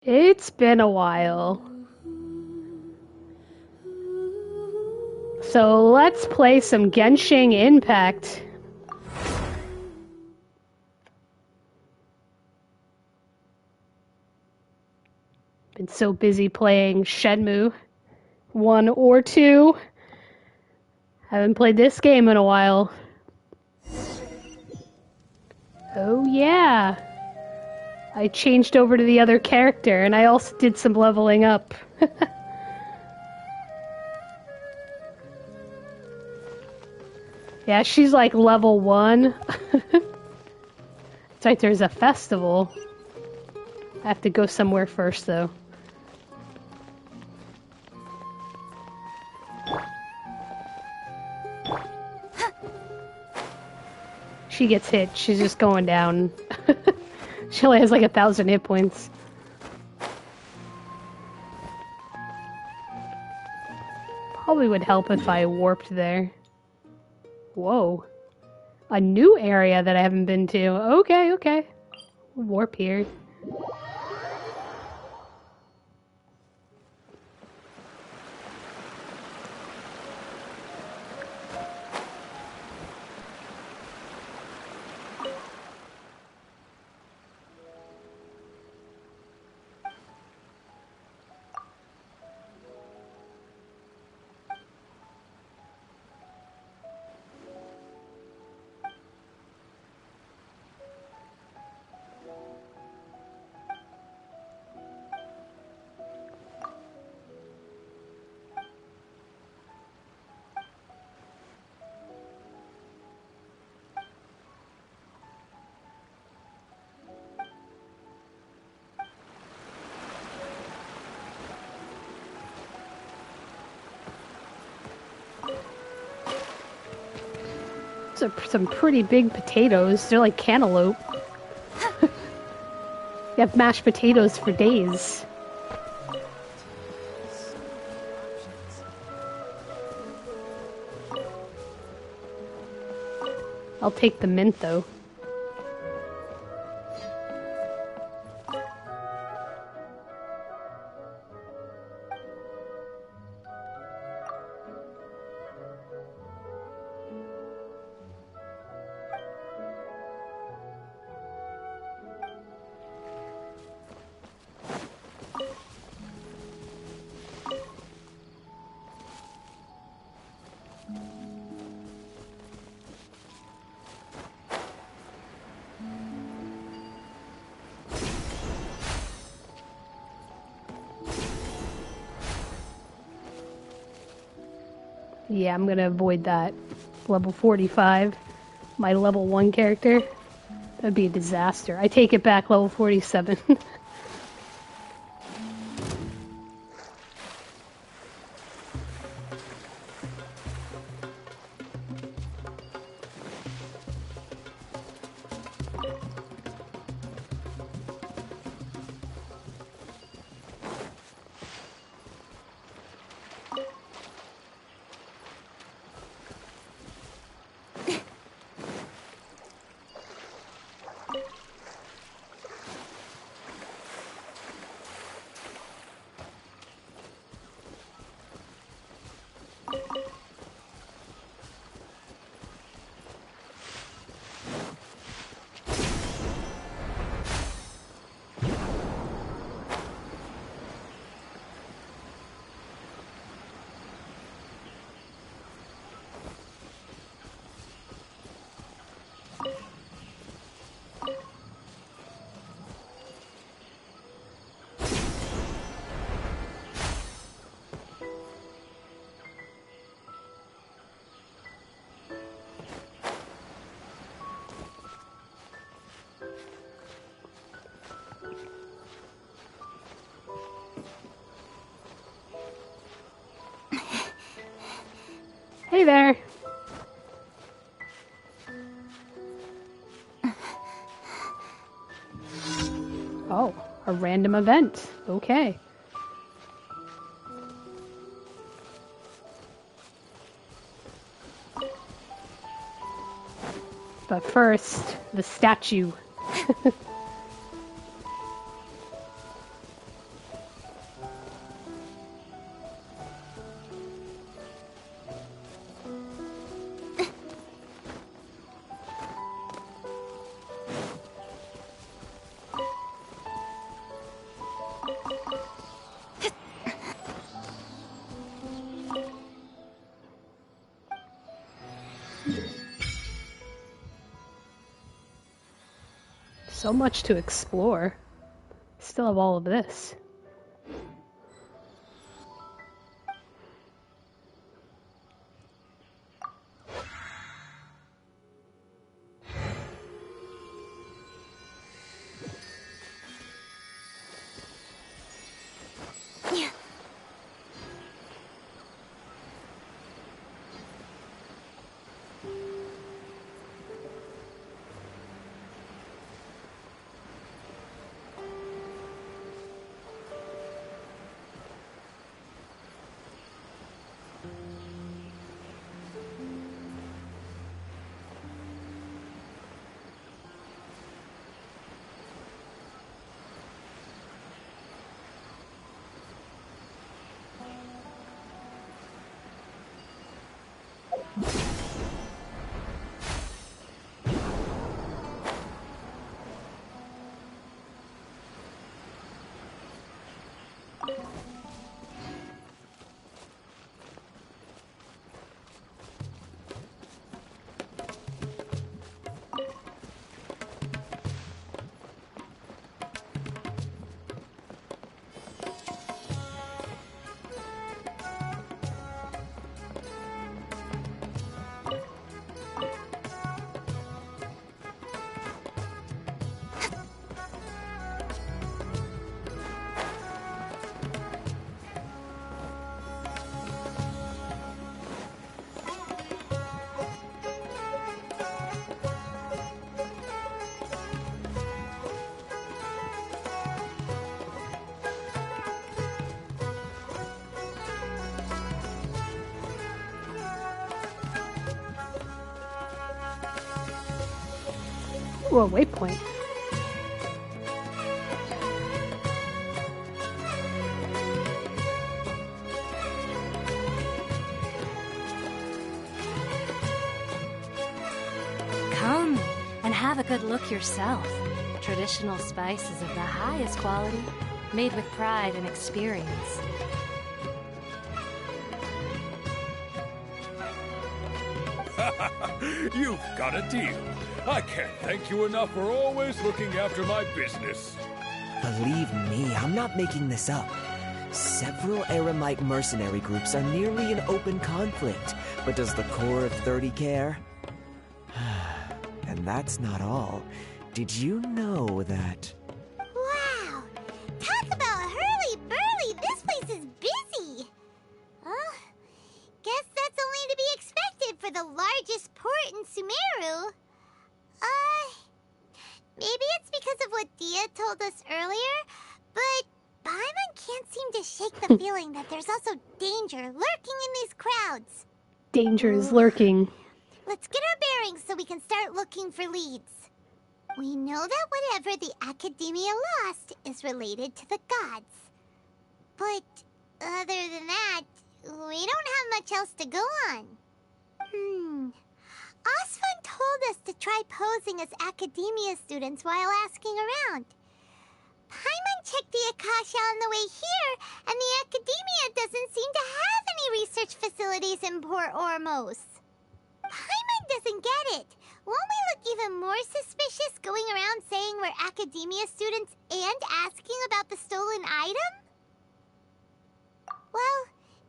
It's been a while. So let's play some Genshin Impact. Been so busy playing Shenmue 1 or 2. Haven't played this game in a while. Oh yeah. I changed over to the other character and I also did some leveling up. Yeah, she's like level 1. It's like there's a festival. I have to go somewhere first though. She gets hit, she's just going down. She only has like 1,000 hit points. Probably would help if I warped there. Whoa. A new area that I haven't been to. Okay. Warp here. Some pretty big potatoes. They're like cantaloupe. You have mashed potatoes for days. I'll take the mint though. Yeah, I'm gonna avoid that. Level 45. My level 1 character. That'd be a disaster. I take it back, level 47. Hey there. Oh, a random event. Okay. But first, the statue. So much to explore. Still have all of this. Ooh, a waypoint. Come and have a good look yourself. Traditional spices of the highest quality, made with pride and experience. You've got a deal. I can't thank you enough for always looking after my business. Believe me, I'm not making this up. Several Eremite mercenary groups are nearly in open conflict, but does the core of 30 care? And that's not all. Did you know that... Wow! Talk about hurly-burly! This place is busy! Guess that's only to be expected for the largest port in Sumeru. Maybe it's because of what Dia told us earlier, but Paimon can't seem to shake the feeling that there's also danger lurking in these crowds. Danger is lurking. Let's get our bearings so we can start looking for leads. We know that whatever the Academia lost is related to the gods. But other than that, we don't have much else to go on. Osfun told us to try posing as Academia students while asking around. Paimon checked the Akasha on the way here, and the Academia doesn't seem to have any research facilities in Port Ormos. Paimon doesn't get it. Won't we look even more suspicious going around saying we're Academia students and asking about the stolen item? Well,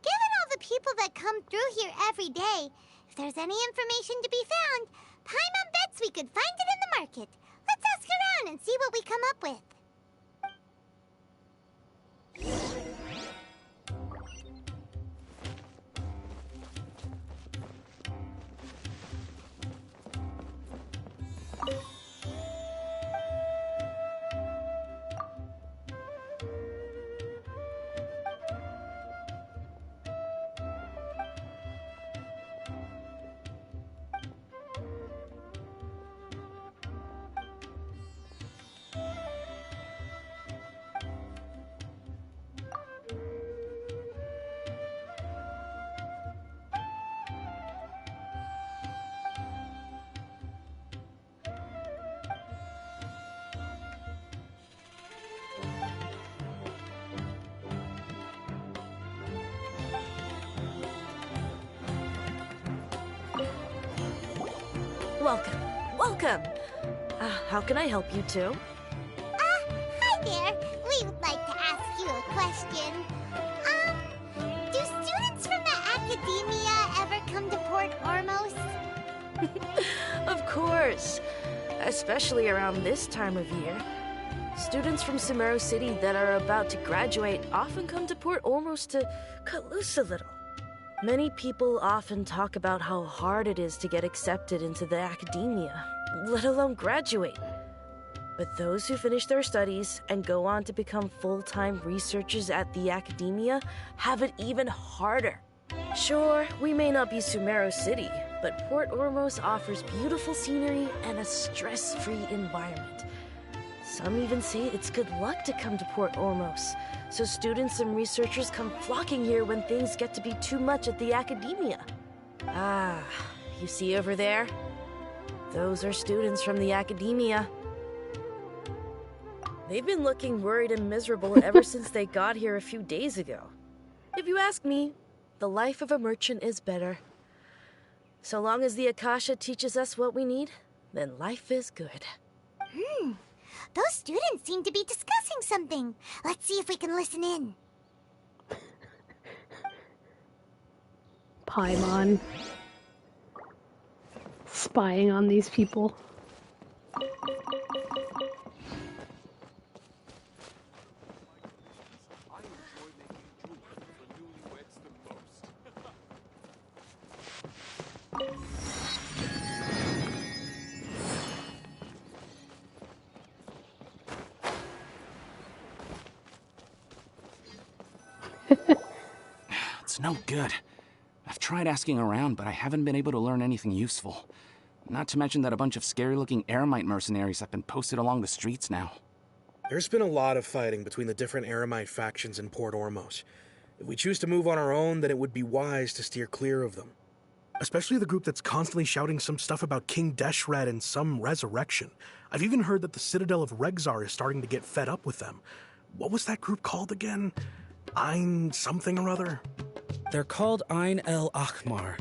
given all the people that come through here every day, if there's any information to be found, Paimon bets we could find it in the market. Let's ask around and see what we come up with. Welcome, welcome. How can I help you two? Hi there. We would like to ask you a question. Do students from the academia ever come to Port Ormos? Of course. Especially around this time of year. Students from Sumeru City that are about to graduate often come to Port Ormos to cut loose a little. Many people often talk about how hard it is to get accepted into the academia, let alone graduate. But those who finish their studies and go on to become full-time researchers at the academia have it even harder. Sure, we may not be Sumeru City, but Port Ormos offers beautiful scenery and a stress-free environment. Some even say it's good luck to come to Port Ormos, so students and researchers come flocking here when things get to be too much at the academia. Ah, you see over there? Those are students from the academia. They've been looking worried and miserable ever since they got here a few days ago. If you ask me, the life of a merchant is better. So long as the Akasha teaches us what we need, then life is good. Those students seem to be discussing something. Let's see if we can listen in. Paimon. Spying on these people. It's no good. I've tried asking around, but I haven't been able to learn anything useful. Not to mention that a bunch of scary-looking Eremite mercenaries have been posted along the streets now. There's been a lot of fighting between the different Eremite factions in Port Ormos. If we choose to move on our own, then it would be wise to steer clear of them. Especially the group that's constantly shouting some stuff about King Deshret and some resurrection. I've even heard that the Citadel of Regzar is starting to get fed up with them. What was that group called again? Ein something or other? They're called Ein El Akhmar.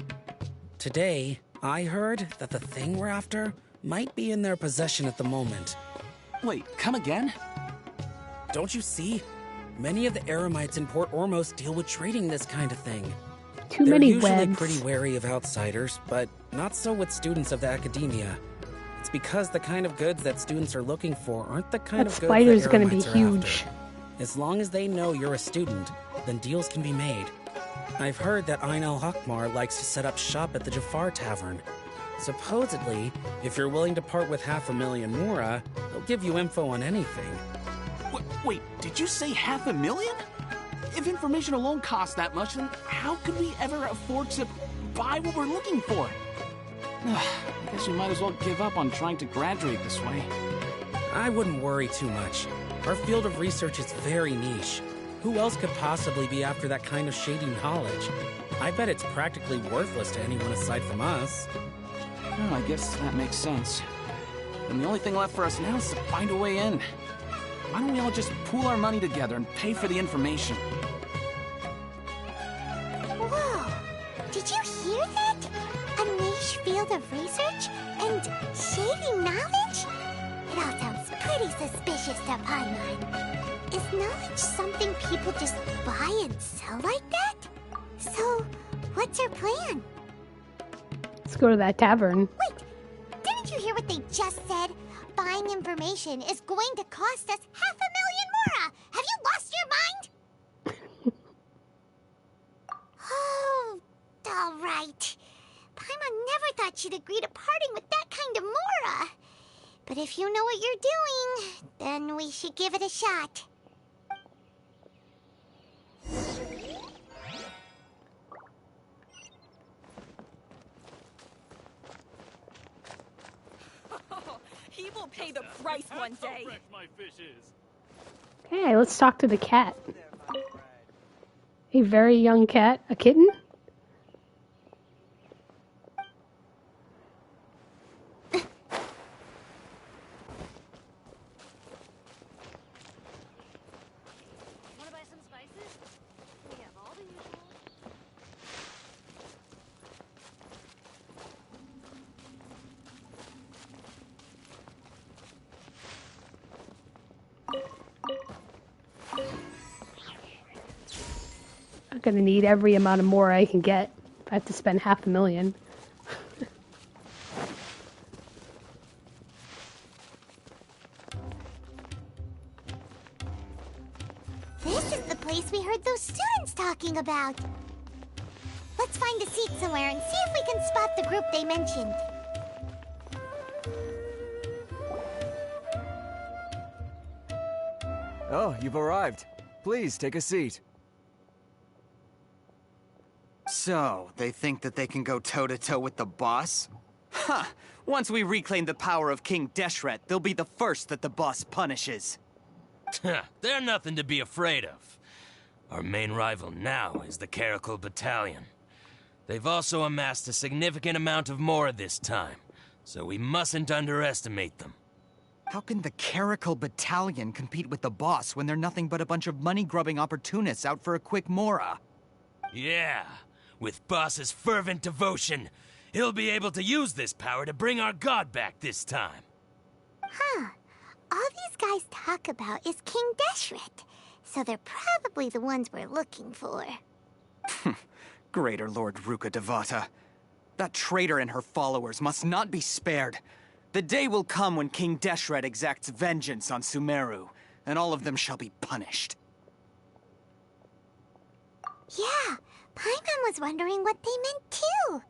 Today, I heard that the thing we're after might be in their possession at the moment. Wait, come again? Don't you see? Many of the Eremites in Port Ormos deal with trading this kind of thing. Too They're many usually webs. pretty wary of outsiders, but not so with students of the academia. It's because the kind of goods that students are looking for aren't the kind That of goods spider's that gonna be Eremites are huge. after. As long as they know you're a student, then deals can be made. I've heard that Ein El Hakmar likes to set up shop at the Jafar Tavern. Supposedly, if you're willing to part with 500,000 Mora, they'll give you info on anything. Wait, did you say 500,000? If information alone costs that much, then how could we ever afford to buy what we're looking for? I guess we might as well give up on trying to graduate this way. I wouldn't worry too much. Our field of research is very niche. Who else could possibly be after that kind of shady knowledge? I bet it's practically worthless to anyone aside from us. Oh, I guess that makes sense. And the only thing left for us now is to find a way in. Why don't we all just pool our money together and pay for the information? Whoa! Did you hear that? A niche field of research and shady knowledge? It all sounds pretty suspicious to Paimon. Is knowledge something people just buy and sell like that? So, what's our plan? Let's go to that tavern. Wait, didn't you hear what they just said? Buying information is going to cost us 500,000 Mora! Have you lost your mind? Oh, all right. Paimon never thought she'd agree to parting with that kind of Mora. But if you know what you're doing, then we should give it a shot. He will pay the price one day. Okay, let's talk to the cat. A very young cat. A kitten? Wanna buy some spices? We have all the usual. not gonna need every amount of more I can get if I have to spend $500,000. This is the place we heard those students talking about. Let's find a seat somewhere and see if we can spot the group they mentioned. Oh, you've arrived. Please, take a seat. So, they think that they can go toe-to-toe with the boss? Huh! Once we reclaim the power of King Deshret, they'll be the first that the boss punishes. They're nothing to be afraid of. Our main rival now is the Caracal Battalion. They've also amassed a significant amount of Mora this time, so we mustn't underestimate them. How can the Caracal Battalion compete with the boss when they're nothing but a bunch of money-grubbing opportunists out for a quick Mora? Yeah, with boss's fervent devotion, he'll be able to use this power to bring our god back this time. Huh. All these guys talk about is King Deshret, so they're probably the ones we're looking for. Greater Lord Ruka Devata. That traitor and her followers must not be spared. The day will come when King Deshret exacts vengeance on Sumeru, and all of them shall be punished. Yeah, Paimon was wondering what they meant too.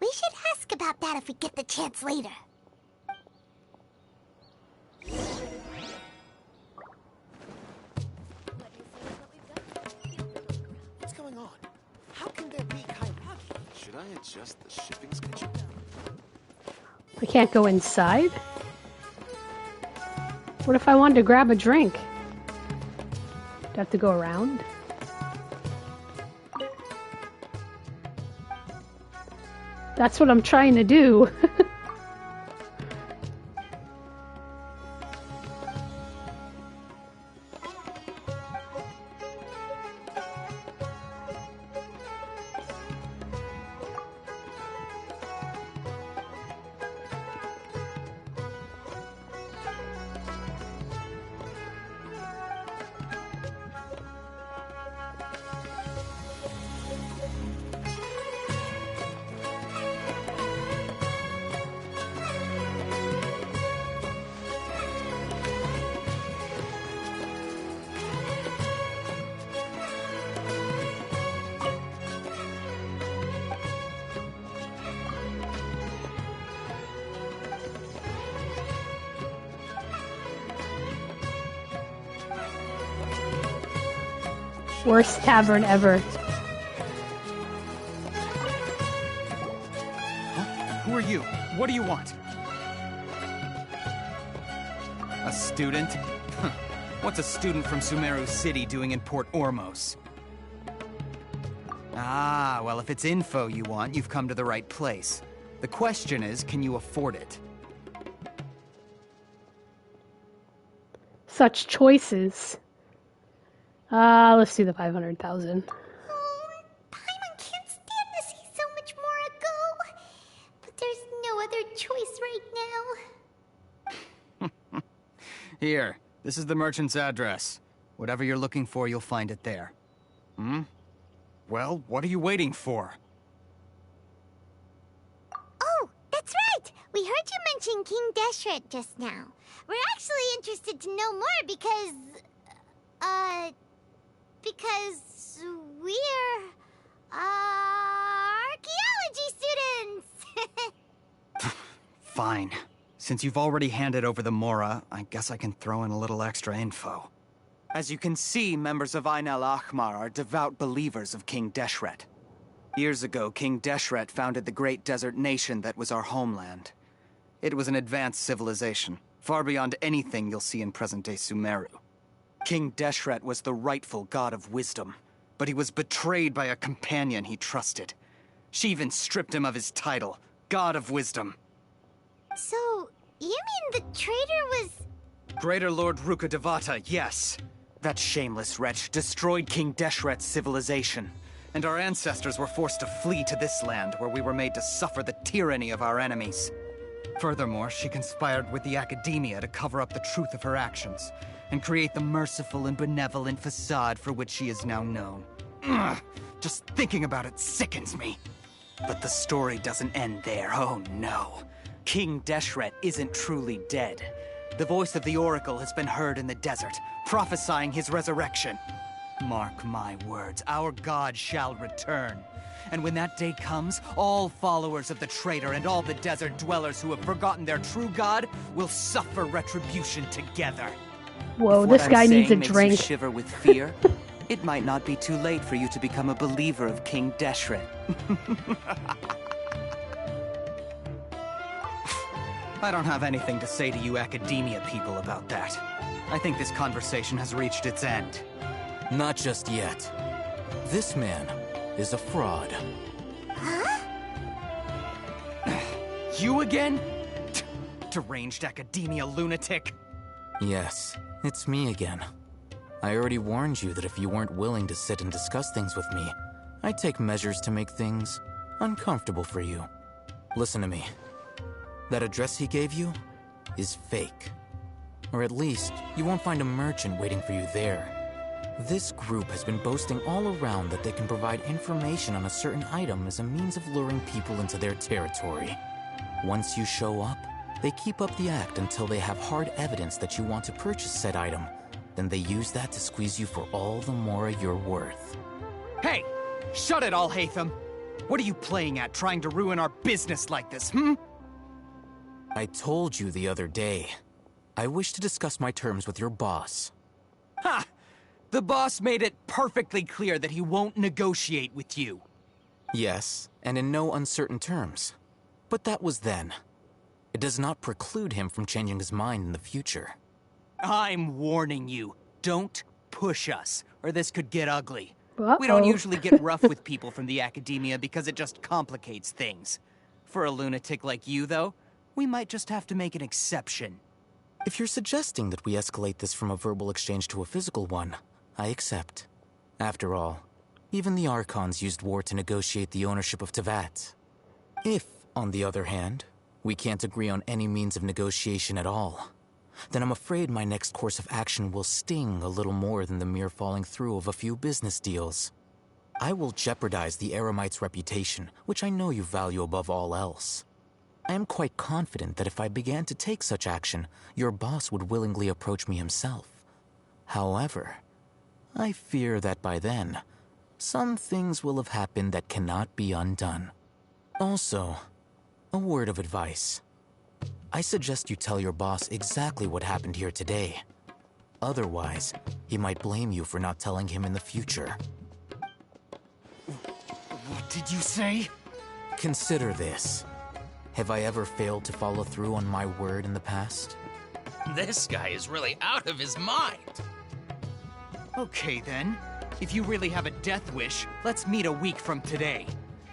We should ask about that if we get the chance later. What's going on? How can there be Kairagi? Should I adjust the shipping schedule? I can't go inside? What if I wanted to grab a drink? Do I have to go around? That's what I'm trying to do. Worst tavern ever. Who are you? What do you want? A student? What's a student from Sumeru City doing in Port Ormos? Ah, well, if it's info you want, you've come to the right place. The question is, can you afford it? Such choices. Let's do the 500,000. Paimon can't stand to see so much more go. But there's no other choice right now. Here, this is the merchant's address. Whatever you're looking for, you'll find it there. Hmm? Well, what are you waiting for? Oh, that's right! We heard you mention King Deshret just now. We're actually interested to know more because we're, archaeology students! Fine. Since you've already handed over the Mora, I guess I can throw in a little extra info. As you can see, members of Ain al-Ahmar are devout believers of King Deshret. Years ago, King Deshret founded the great desert nation that was our homeland. It was an advanced civilization, far beyond anything you'll see in present-day Sumeru. King Deshret was the rightful god of wisdom, but he was betrayed by a companion he trusted. She even stripped him of his title, God of Wisdom. So, you mean the traitor was... Greater Lord Ruka Devata, yes. That shameless wretch destroyed King Deshret's civilization, and our ancestors were forced to flee to this land where we were made to suffer the tyranny of our enemies. Furthermore, she conspired with the Academia to cover up the truth of her actions, and create the merciful and benevolent facade for which she is now known. Ugh, Just thinking about it sickens me. But the story doesn't end there, oh no. King Deshret isn't truly dead. The voice of the Oracle has been heard in the desert, prophesying his resurrection. Mark my words, our god shall return. And when that day comes, all followers of the traitor and all the desert dwellers who have forgotten their true god will suffer retribution together. Whoa, If this what guy I'm needs a saying makes drink. you shiver with fear, it might not be too late for you to become a believer of King Deshret. I don't have anything to say to you academia people about that. I think this conversation has reached its end. Not just yet. This man is a fraud. You again? Deranged academia lunatic. Yes, it's me again. I already warned you that if you weren't willing to sit and discuss things with me, I'd take measures to make things uncomfortable for you. Listen to me. That address he gave you is fake. Or at least, you won't find a merchant waiting for you there. This group has been boasting all around that they can provide information on a certain item as a means of luring people into their territory. Once you show up, they keep up the act until they have hard evidence that you want to purchase said item. Then they use that to squeeze you for all the more you're worth. Hey! Shut it all, Hatham! What are you playing at, trying to ruin our business like this, hmm? I told you the other day. I wish to discuss my terms with your boss. Ha! The boss made it perfectly clear that he won't negotiate with you. Yes, and in no uncertain terms. But that was then. It does not preclude him from changing his mind in the future. I'm warning you. Don't push us, or this could get ugly. Uh-oh. We don't usually get rough with people from the academia because it just complicates things. For a lunatic like you, though, we might just have to make an exception. If you're suggesting that we escalate this from a verbal exchange to a physical one, I accept. After all, even the Archons used war to negotiate the ownership of Tevat. If, on the other hand, we can't agree on any means of negotiation at all, then I'm afraid my next course of action will sting a little more than the mere falling through of a few business deals. I will jeopardize the Eremite's reputation, which I know you value above all else. I am quite confident that if I began to take such action, your boss would willingly approach me himself. However, I fear that by then, some things will have happened that cannot be undone. Also, a word of advice. I suggest you tell your boss exactly what happened here today. Otherwise, he might blame you for not telling him in the future. What did you say? Consider this. Have I ever failed to follow through on my word in the past? This guy is really out of his mind. Okay then. If you really have a death wish, let's meet a week from today.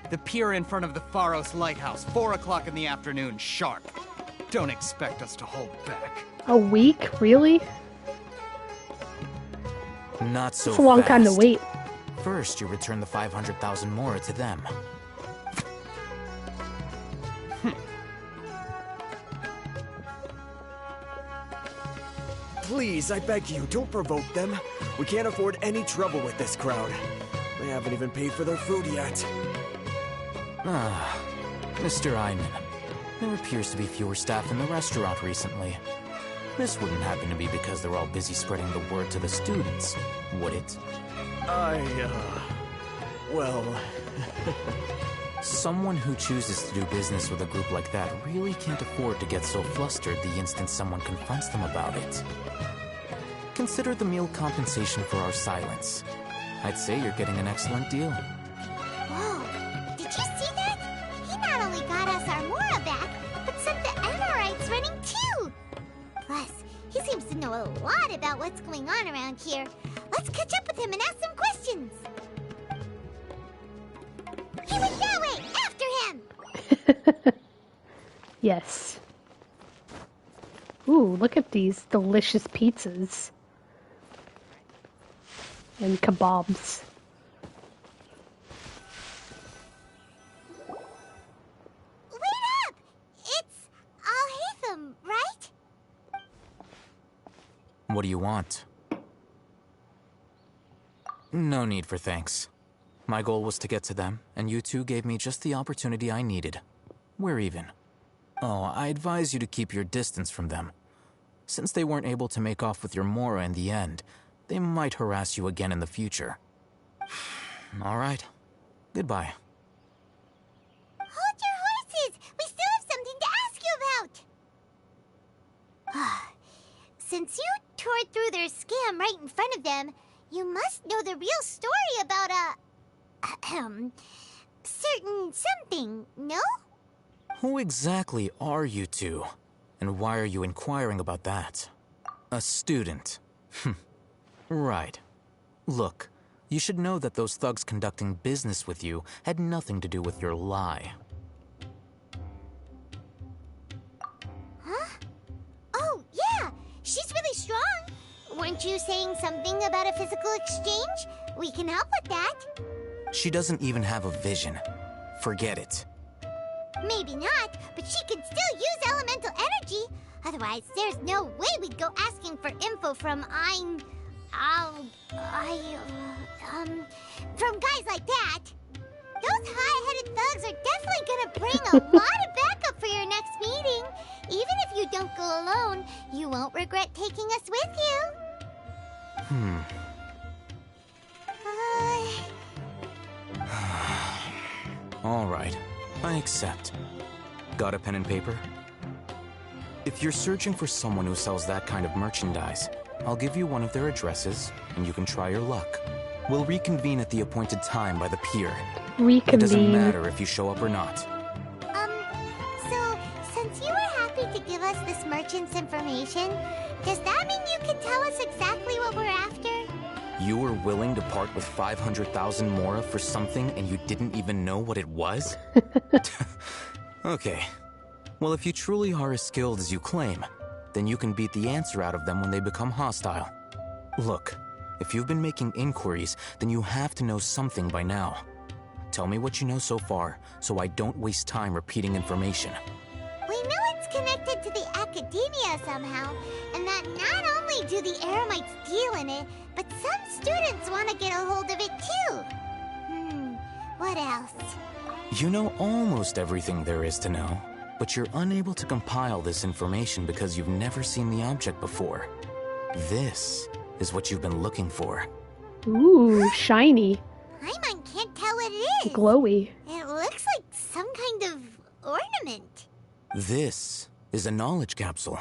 The pier in front of the Pharos Lighthouse, 4 o'clock in the afternoon, sharp. Don't expect us to hold back. A week? Really? Not so That's a long fast. time to wait. First, you return the 500,000 more to them. Please, I beg you, don't provoke them. We can't afford any trouble with this crowd. They haven't even paid for their food yet. Ah, Mr. Iman. There appears to be fewer staff in the restaurant recently. This wouldn't happen to be because they're all busy spreading the word to the students, would it? Well... Someone who chooses to do business with a group like that really can't afford to get so flustered the instant someone confronts them about it. Consider the meal compensation for our silence. I'd say you're getting an excellent deal. Whoa, did you see that? He not only got us our Mora back, but sent the Emirites running too. Plus, he seems to know a lot about what's going on around here. Let's catch up with him and ask some questions. He went that way! After him! Yes. Ooh, look at these delicious pizzas. And kebabs. Wait up! It's Al-Hatham, right? What do you want? No need for thanks. My goal was to get to them, and you two gave me just the opportunity I needed. We're even. Oh, I advise you to keep your distance from them. Since they weren't able to make off with your Mora in the end, they might harass you again in the future. All right. Goodbye. Hold your horses! We still have something to ask you about! Since you tore through their scam right in front of them, you must know the real story about certain something, no? Who exactly are you two? And why are you inquiring about that? A student. Right. Look, you should know that those thugs conducting business with you had nothing to do with your lie. Huh? Oh, yeah! She's really strong! Weren't you saying something about a physical exchange? We can help with that. She doesn't even have a vision. Forget it. Maybe not, but she can still use elemental energy. Otherwise, there's no way we'd go asking for info from from guys like that. Those high-headed thugs are definitely gonna bring a lot of backup for your next meeting. Even if you don't go alone, you won't regret taking us with you. All right, I accept. Got a pen and paper? If you're searching for someone who sells that kind of merchandise, I'll give you one of their addresses, and you can try your luck. We'll reconvene at the appointed time by the pier. Reconvene. It doesn't matter if you show up or not. So, since you were happy to give us this merchant's information, does that mean you can tell us exactly what we're after? You were willing to part with 500,000 Mora for something and you didn't even know what it was? Okay. Well, if you truly are as skilled as you claim, then you can beat the answer out of them when they become hostile. Look, if you've been making inquiries, then you have to know something by now. Tell me what you know so far, so I don't waste time repeating information. We know it's connected to the academia somehow, and that not only do the Eremites deal in it, but some students want to get a hold of it too. What else? You know almost everything there is to know, but you're unable to compile this information because you've never seen the object before. This is what you've been looking for. Ooh, shiny. Paimon can't tell what it is. Glowy. It looks like some kind of ornament. This is a knowledge capsule.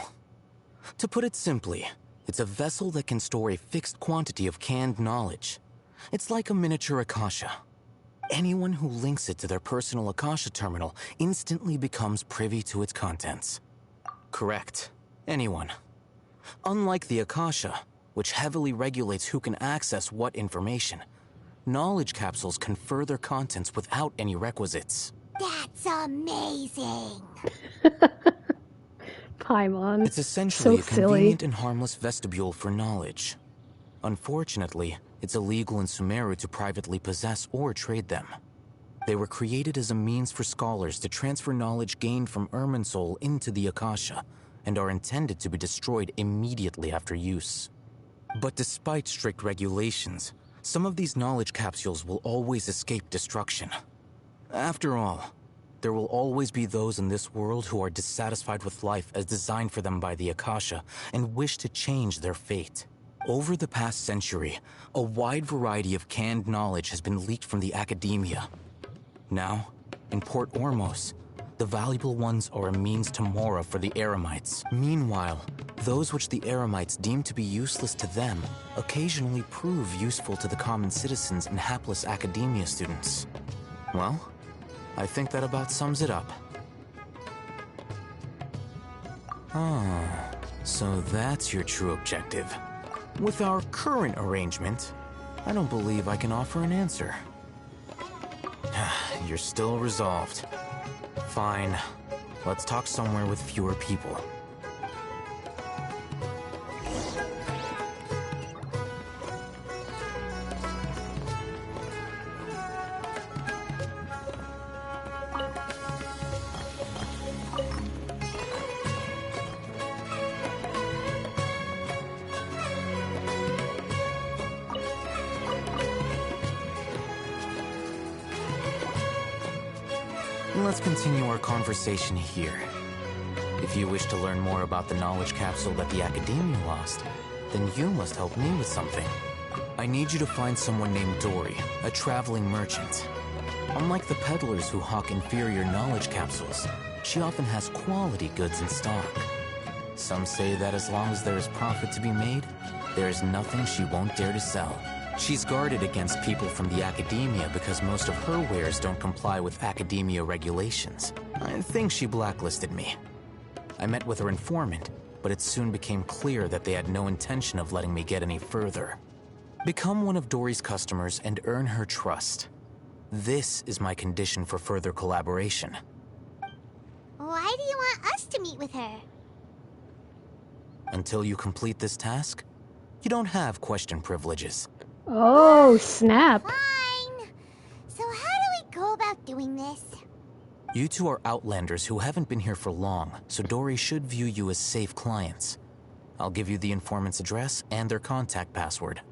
To put it simply, it's a vessel that can store a fixed quantity of canned knowledge. It's like a miniature Akasha. Anyone who links it to their personal Akasha terminal instantly becomes privy to its contents. Correct. Anyone. Unlike the Akasha, which heavily regulates who can access what information, knowledge capsules confer their contents without any requisites. That's amazing. Paimon. It's essentially so a convenient and harmless vestibule for knowledge. Unfortunately, it's illegal in Sumeru to privately possess or trade them. They were created as a means for scholars to transfer knowledge gained from Irminsul into the Akasha, and are intended to be destroyed immediately after use. But despite strict regulations, some of these knowledge capsules will always escape destruction. After all, there will always be those in this world who are dissatisfied with life as designed for them by the Akasha and wish to change their fate. Over the past century, a wide variety of canned knowledge has been leaked from the academia. Now, in Port Ormos, the valuable ones are a means to Mora for the Eremites. Meanwhile, those which the Eremites deem to be useless to them occasionally prove useful to the common citizens and hapless academia students. Well, I think that about sums it up. Ah, so that's your true objective. With our current arrangement, I don't believe I can offer an answer. You're still resolved. Fine. Let's talk somewhere with fewer people. Let's continue our conversation here. If you wish to learn more about the knowledge capsule that the Academia lost, then you must help me with something. I need you to find someone named Dory, a traveling merchant. Unlike the peddlers who hawk inferior knowledge capsules, she often has quality goods in stock. Some say that as long as there is profit to be made, there is nothing she won't dare to sell. She's guarded against people from the Academia because most of her wares don't comply with Academia regulations. I think she blacklisted me. I met with her informant, but it soon became clear that they had no intention of letting me get any further. Become one of Dory's customers and earn her trust. This is my condition for further collaboration. Why do you want us to meet with her? Until you complete this task, you don't have question privileges. Oh, snap. Fine. So how do we go about doing this? You two are outlanders who haven't been here for long, so Dory should view you as safe clients. I'll give you the informant's address and their contact password.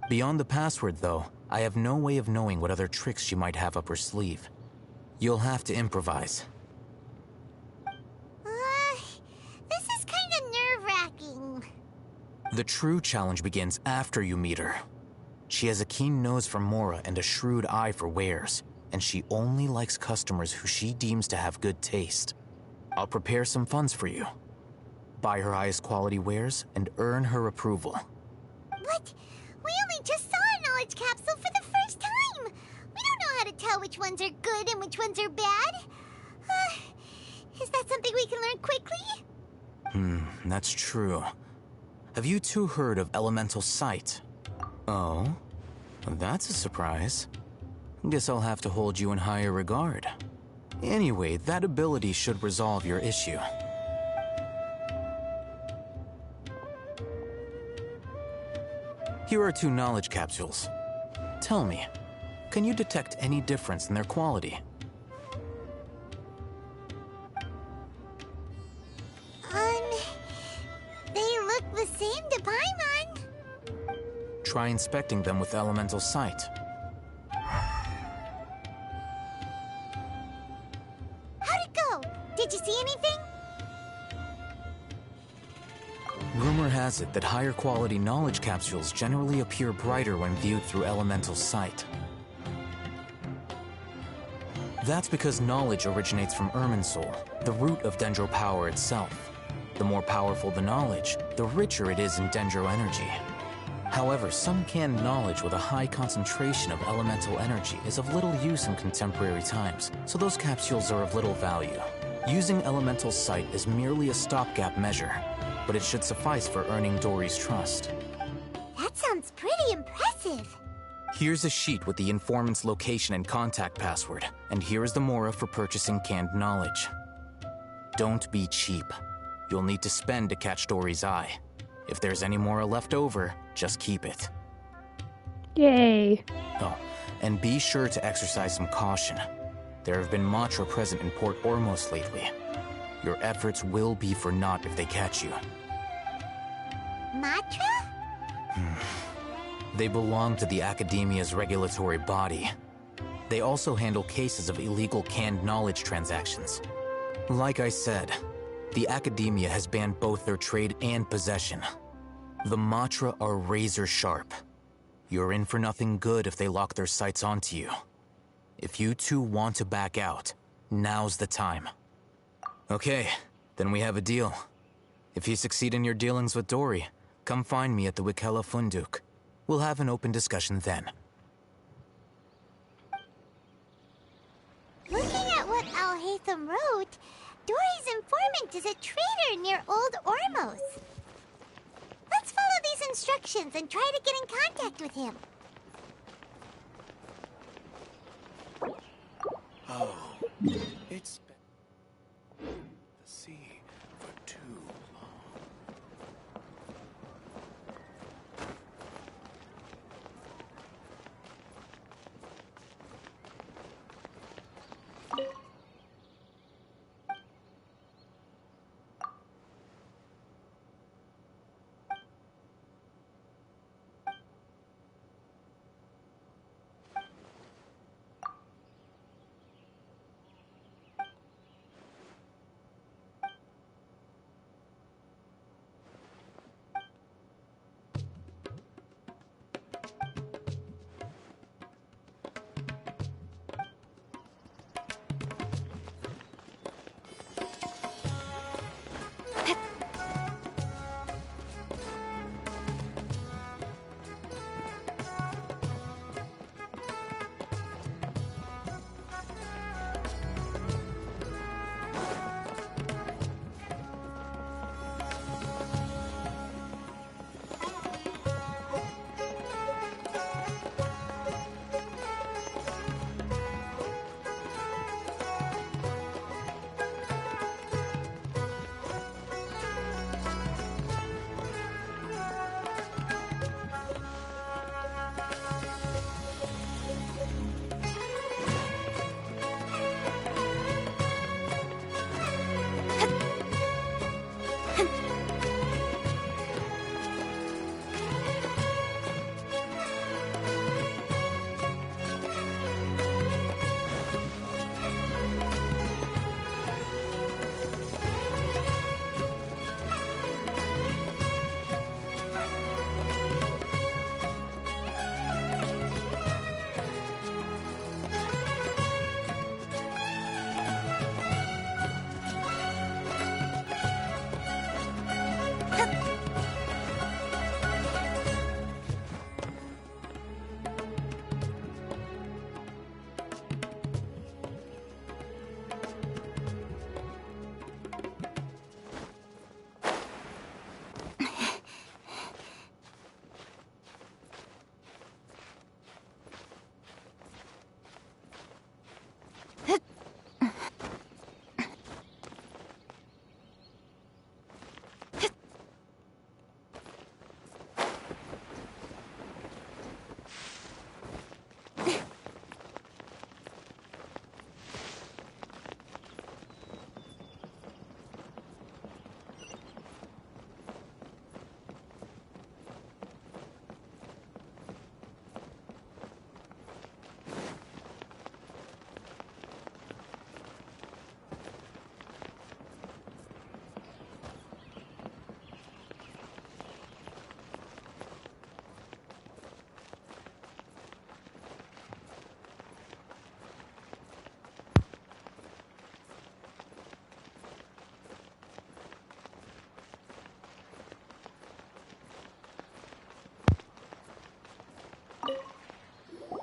Beyond the password, though, I have no way of knowing what other tricks she might have up her sleeve. You'll have to improvise. This is kind of nerve-wracking. The true challenge begins after you meet her. She has a keen nose for Mora and a shrewd eye for wares, and she only likes customers who she deems to have good taste. I'll prepare some funds for you. Buy her highest quality wares and earn her approval. But we only just saw a knowledge capsule for the first time. We don't know how to tell which ones are good and which ones are bad. Is that something we can learn quickly? That's true. Have you two heard of elemental sight? Oh, that's a surprise. Guess I'll have to hold you in higher regard. Anyway, that ability should resolve your issue. Here are 2 knowledge capsules. Tell me, can you detect any difference in their quality? They look the same to Paimon. Try inspecting them with elemental sight. How'd it go? Did you see anything? Rumor has it that higher quality knowledge capsules generally appear brighter when viewed through elemental sight. That's because knowledge originates from Irminsul, the root of Dendro power itself. The more powerful the knowledge, the richer it is in Dendro energy. However, some canned knowledge with a high concentration of elemental energy is of little use in contemporary times, so those capsules are of little value. Using elemental sight is merely a stopgap measure, but it should suffice for earning Dory's trust. That sounds pretty impressive. Here's a sheet with the informant's location and contact password, and here is the Mora for purchasing canned knowledge. Don't be cheap. You'll need to spend to catch Dory's eye. If there's any Mora left over, just keep it. Yay. Oh, and be sure to exercise some caution. There have been Matra present in Port Ormos lately. Your efforts will be for naught if they catch you. Matra? They belong to the Academia's regulatory body. They also handle cases of illegal canned knowledge transactions. Like I said, the Academia has banned both their trade and possession. The Matra are razor sharp. You're in for nothing good if they lock their sights onto you. If you two want to back out, now's the time. Okay, then we have a deal. If you succeed in your dealings with Dory, come find me at the Wikela Funduk. We'll have an open discussion then. Looking at what Al-Haytham wrote, Dory's informant is a trader near Old Ormos. Let's follow these instructions and try to get in contact with him. Oh, it's been the sea for too long.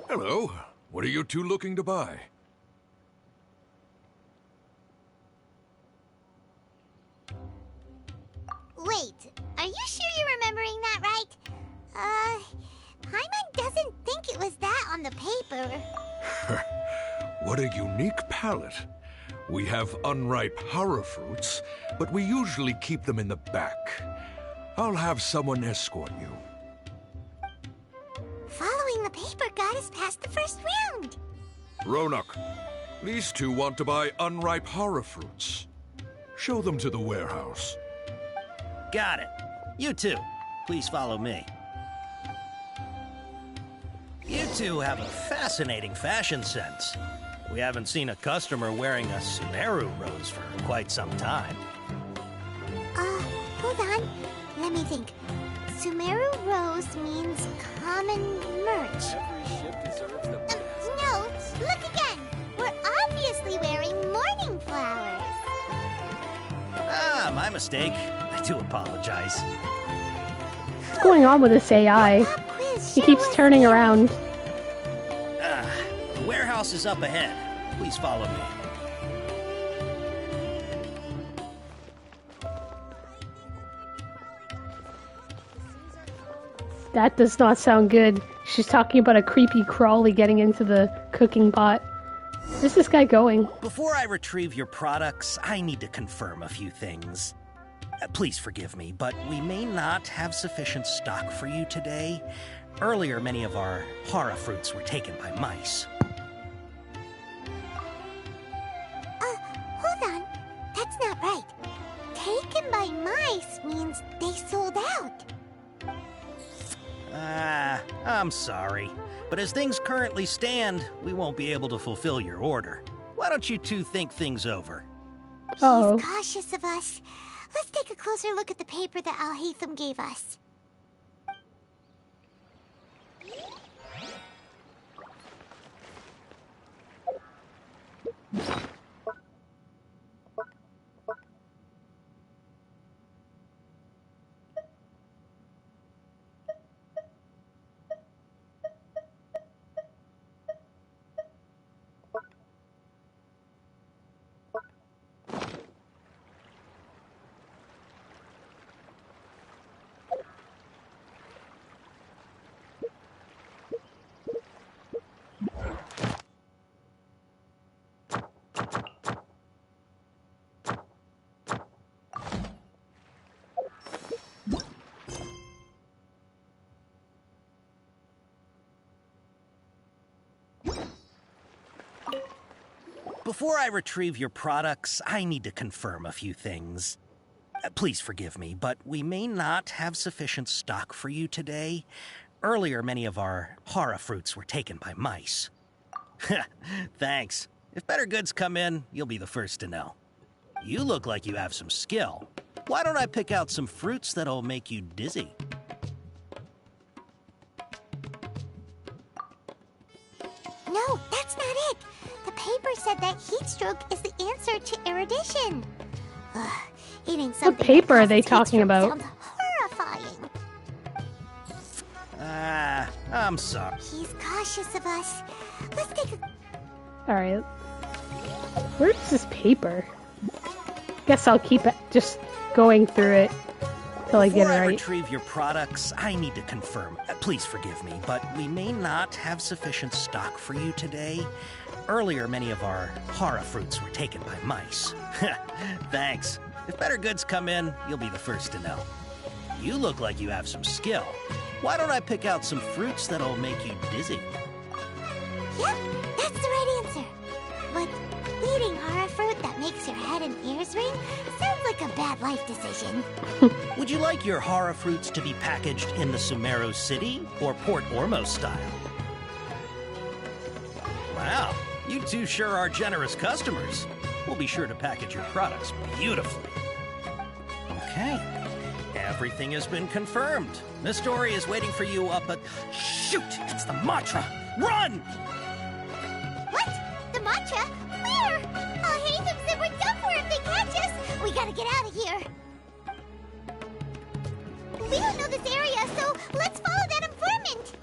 Hello. What are you two looking to buy? Wait, are you sure you're remembering that right? Paimon doesn't think it was that on the paper. What a unique palette. We have unripe horror fruits, but we usually keep them in the back. I'll have someone escort you. Following the paper got us past the first round. Ronak, these two want to buy unripe horror fruits. Show them to the warehouse. Got it. You two, please follow me. You two have a fascinating fashion sense. We haven't seen a customer wearing a Sumeru rose for quite some time. Hold on. Let me think. Sumeru rose means common merch. No, look again. We're obviously wearing morning flowers. Ah, my mistake. I do apologize. What's going on with this AI? He keeps turning around. The warehouse is up ahead. Please follow me. That does not sound good. She's talking about a creepy crawly getting into the cooking pot. Where's this guy going? Before I retrieve your products, I need to confirm a few things. Please forgive me, but we may not have sufficient stock for you today. Earlier, many of our hara fruits were taken by mice. Hold on. That's not right. Taken by mice means they sold out. I'm sorry. But as things currently stand, we won't be able to fulfill your order. Why don't you two think things over? He's cautious of us. Let's take a closer look at the paper that Al-Haytham gave us. Before I retrieve your products, I need to confirm a few things. Please forgive me, but we may not have sufficient stock for you today. Earlier, many of our hara fruits were taken by mice. Thanks. If better goods come in, you'll be the first to know. You look like you have some skill. Why don't I pick out some fruits that'll make you dizzy? No, that's not it. The paper said that heat stroke is the answer to erudition. Eating something. What paper are they talking about? Sounds horrifying. I'm sorry. He's cautious of us. Let's take a... Alright. Where's this paper? Guess I'll keep it just going through it till I get it Before I right. retrieve your products, I need to confirm. Please forgive me, but we may not have sufficient stock for you today. Earlier, many of our hara fruits were taken by mice. Thanks. If better goods come in, you'll be the first to know. You look like you have some skill. Why don't I pick out some fruits that'll make you dizzy? Yep, that's the right answer. But eating hara fruit that makes your head and ears ring sounds like a bad life decision. Would you like your hara fruits to be packaged in the Sumeru City or Port Ormos style? Wow, you two sure are generous customers. We'll be sure to package your products beautifully. Okay, everything has been confirmed. Miss Dory is waiting for you up at... Shoot, it's the Matra! Run! What? The mantra? Where? Al-Haytham said we're done for if they catch us. We gotta get out of here. We don't know this area, so let's follow that informant.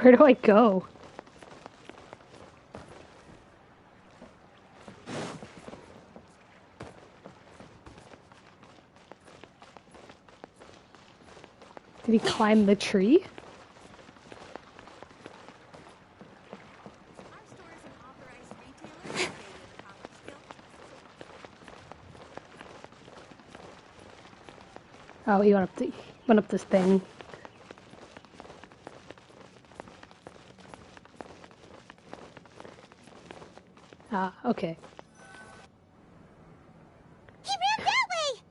Where do I go? Did he climb the tree? Oh, he went up this thing. Ah, okay. He ran that way!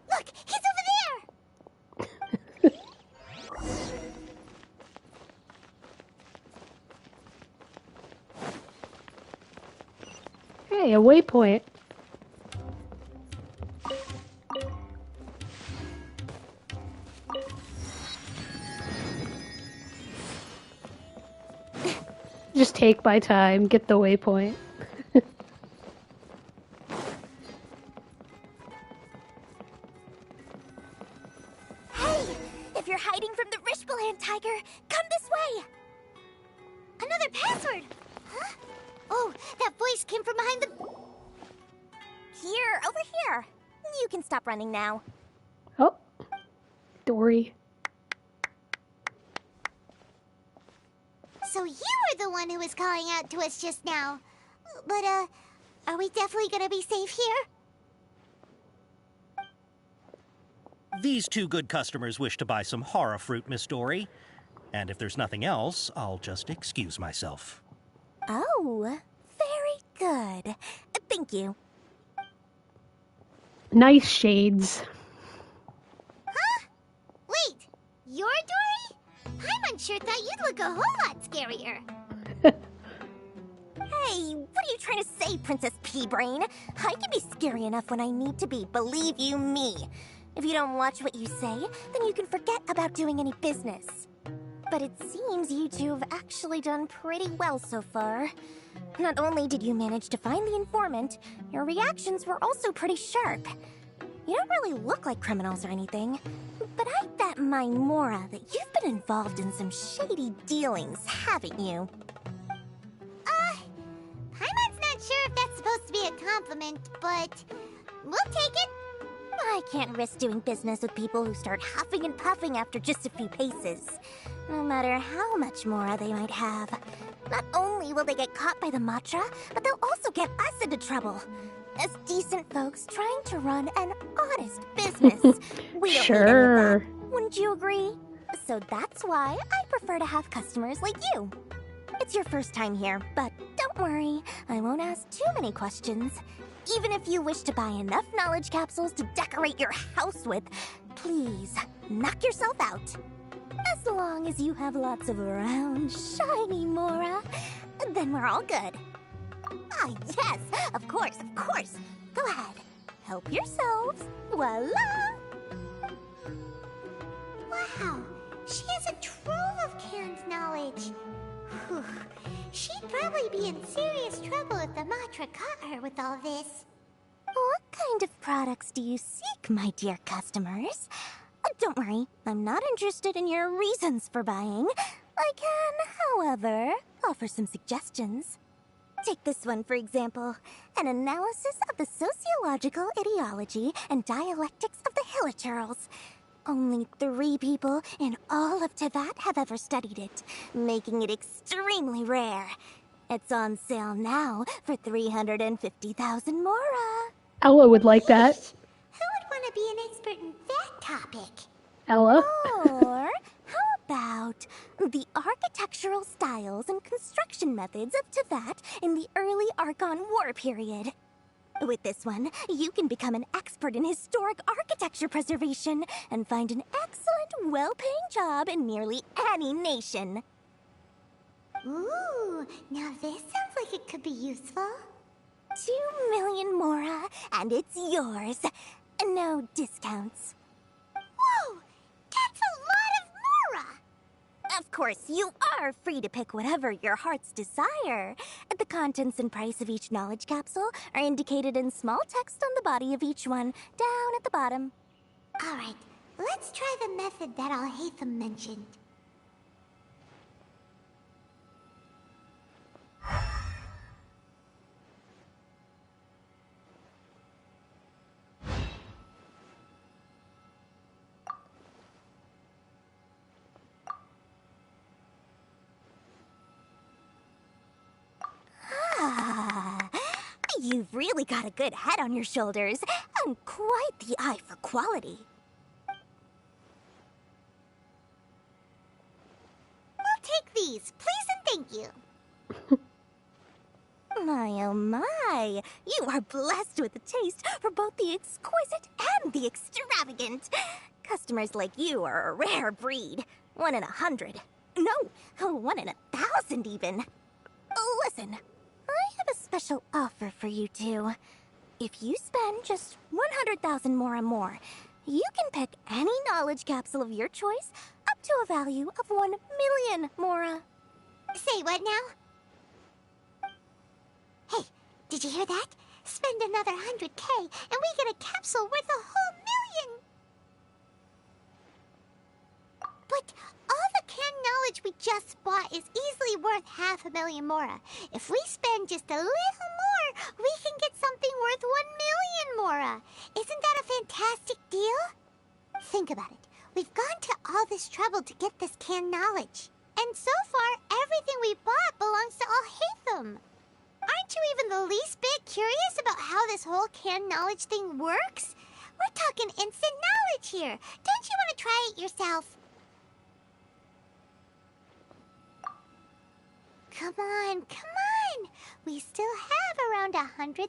Look, he's over there! Hey, a waypoint. Just take my time, get the waypoint. Hey! If you're hiding from the Rishbaland tiger, come this way! Another password! Huh? Oh, that voice came from behind the... Here, over here. You can stop running now. Oh, Dory. So you were the one who was calling out to us just now. But, are we definitely gonna be safe here? These two good customers wish to buy some horror fruit, Miss Dory. And if there's nothing else, I'll just excuse myself. Oh, very good. Thank you. Nice shades. Huh? Wait, you're Dory? Paimon sure thought you'd look a whole lot scarier. Hey, what are you trying to say, Princess Pea-Brain? I can be scary enough when I need to be, believe you me. If you don't watch what you say, then you can forget about doing any business. But it seems you two have actually done pretty well so far. Not only did you manage to find the informant, your reactions were also pretty sharp. You don't really look like criminals or anything, but I bet my Mora that you've been involved in some shady dealings, haven't you? Paimon's not sure if that's supposed to be a compliment, but we'll take it. I can't risk doing business with people who start huffing and puffing after just a few paces. No matter how much Mora they might have. Not only will they get caught by the Matra, but they'll also get us into trouble. As decent folks trying to run an honest business. We don't need any of that. Wouldn't you agree? So that's why I prefer to have customers like you. It's your first time here, but don't worry, I won't ask too many questions. Even if you wish to buy enough knowledge capsules to decorate your house with, please, knock yourself out. As long as you have lots of round, shiny Mora, then we're all good. Ah, yes, of course, of course. Go ahead, help yourselves. Voila! Wow, she has a trove of canned knowledge. Whew. She'd probably be in serious trouble if the Matra caught her with all this. What kind of products do you seek, my dear customers? Don't worry, I'm not interested in your reasons for buying. I can, however, offer some suggestions. Take this one, for example. An analysis of the sociological ideology and dialectics of the Hilichurls. Only 3 people in all of Tevat have ever studied it, making it extremely rare. It's on sale now for 350,000 Mora. Ella would like that. Who would want to be an expert in that topic? Ella? Or how about the architectural styles and construction methods of Tevat in the early Archon War period? With this one, you can become an expert in historic architecture preservation and find an excellent, well-paying job in nearly any nation. Ooh, now this sounds like it could be useful. 2 million Mora, and it's yours. No discounts. Whoa! That's a lot of Mora! Of course, you are free to pick whatever your heart's desire. The contents and price of each knowledge capsule are indicated in small text on the body of each one, down at the bottom. Alright, let's try the method that Alhaitham mentioned. You've really got a good head on your shoulders, and quite the eye for quality. We'll take these, please and thank you. My oh my, you are blessed with a taste for both the exquisite and the extravagant. Customers like you are a rare breed. 1 in 100. No, 1 in 1,000 even. Listen, I have a special offer for you two. If you spend just 100,000 mora more, you can pick any knowledge capsule of your choice up to a value of 1 million mora. Say what now? Hey, did you hear that? Spend another 100K and we get a capsule worth a whole million! But all the canned knowledge we just bought is easily worth 500,000 mora. If we spend just a little more, we can get something worth 1 million mora. Isn't that a fantastic deal? Think about it. We've gone to all this trouble to get this canned knowledge. And so far, everything we bought belongs to Alhaitham. Aren't you even the least bit curious about how this whole canned knowledge thing works? We're talking instant knowledge here. Don't you want to try it yourself? Come on, come on! We still have around 100,000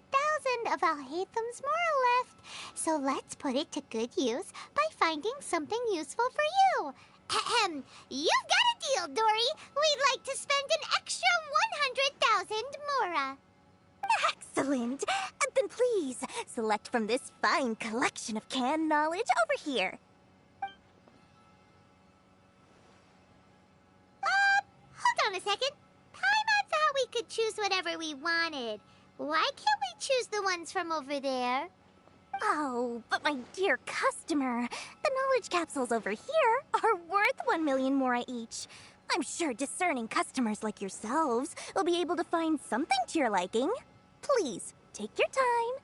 of Alhaitham's mora left, so let's put it to good use by finding something useful for you. Ahem, you've got a deal, Dory. We'd like to spend an extra 100,000 mora. Excellent! Then please, select from this fine collection of canned knowledge over here. Hold on a second. Paimon thought we could choose whatever we wanted. Why can't we choose the ones from over there? Oh, but my dear customer, the knowledge capsules over here are worth 1 million mora each. I'm sure discerning customers like yourselves will be able to find something to your liking. Please, take your time.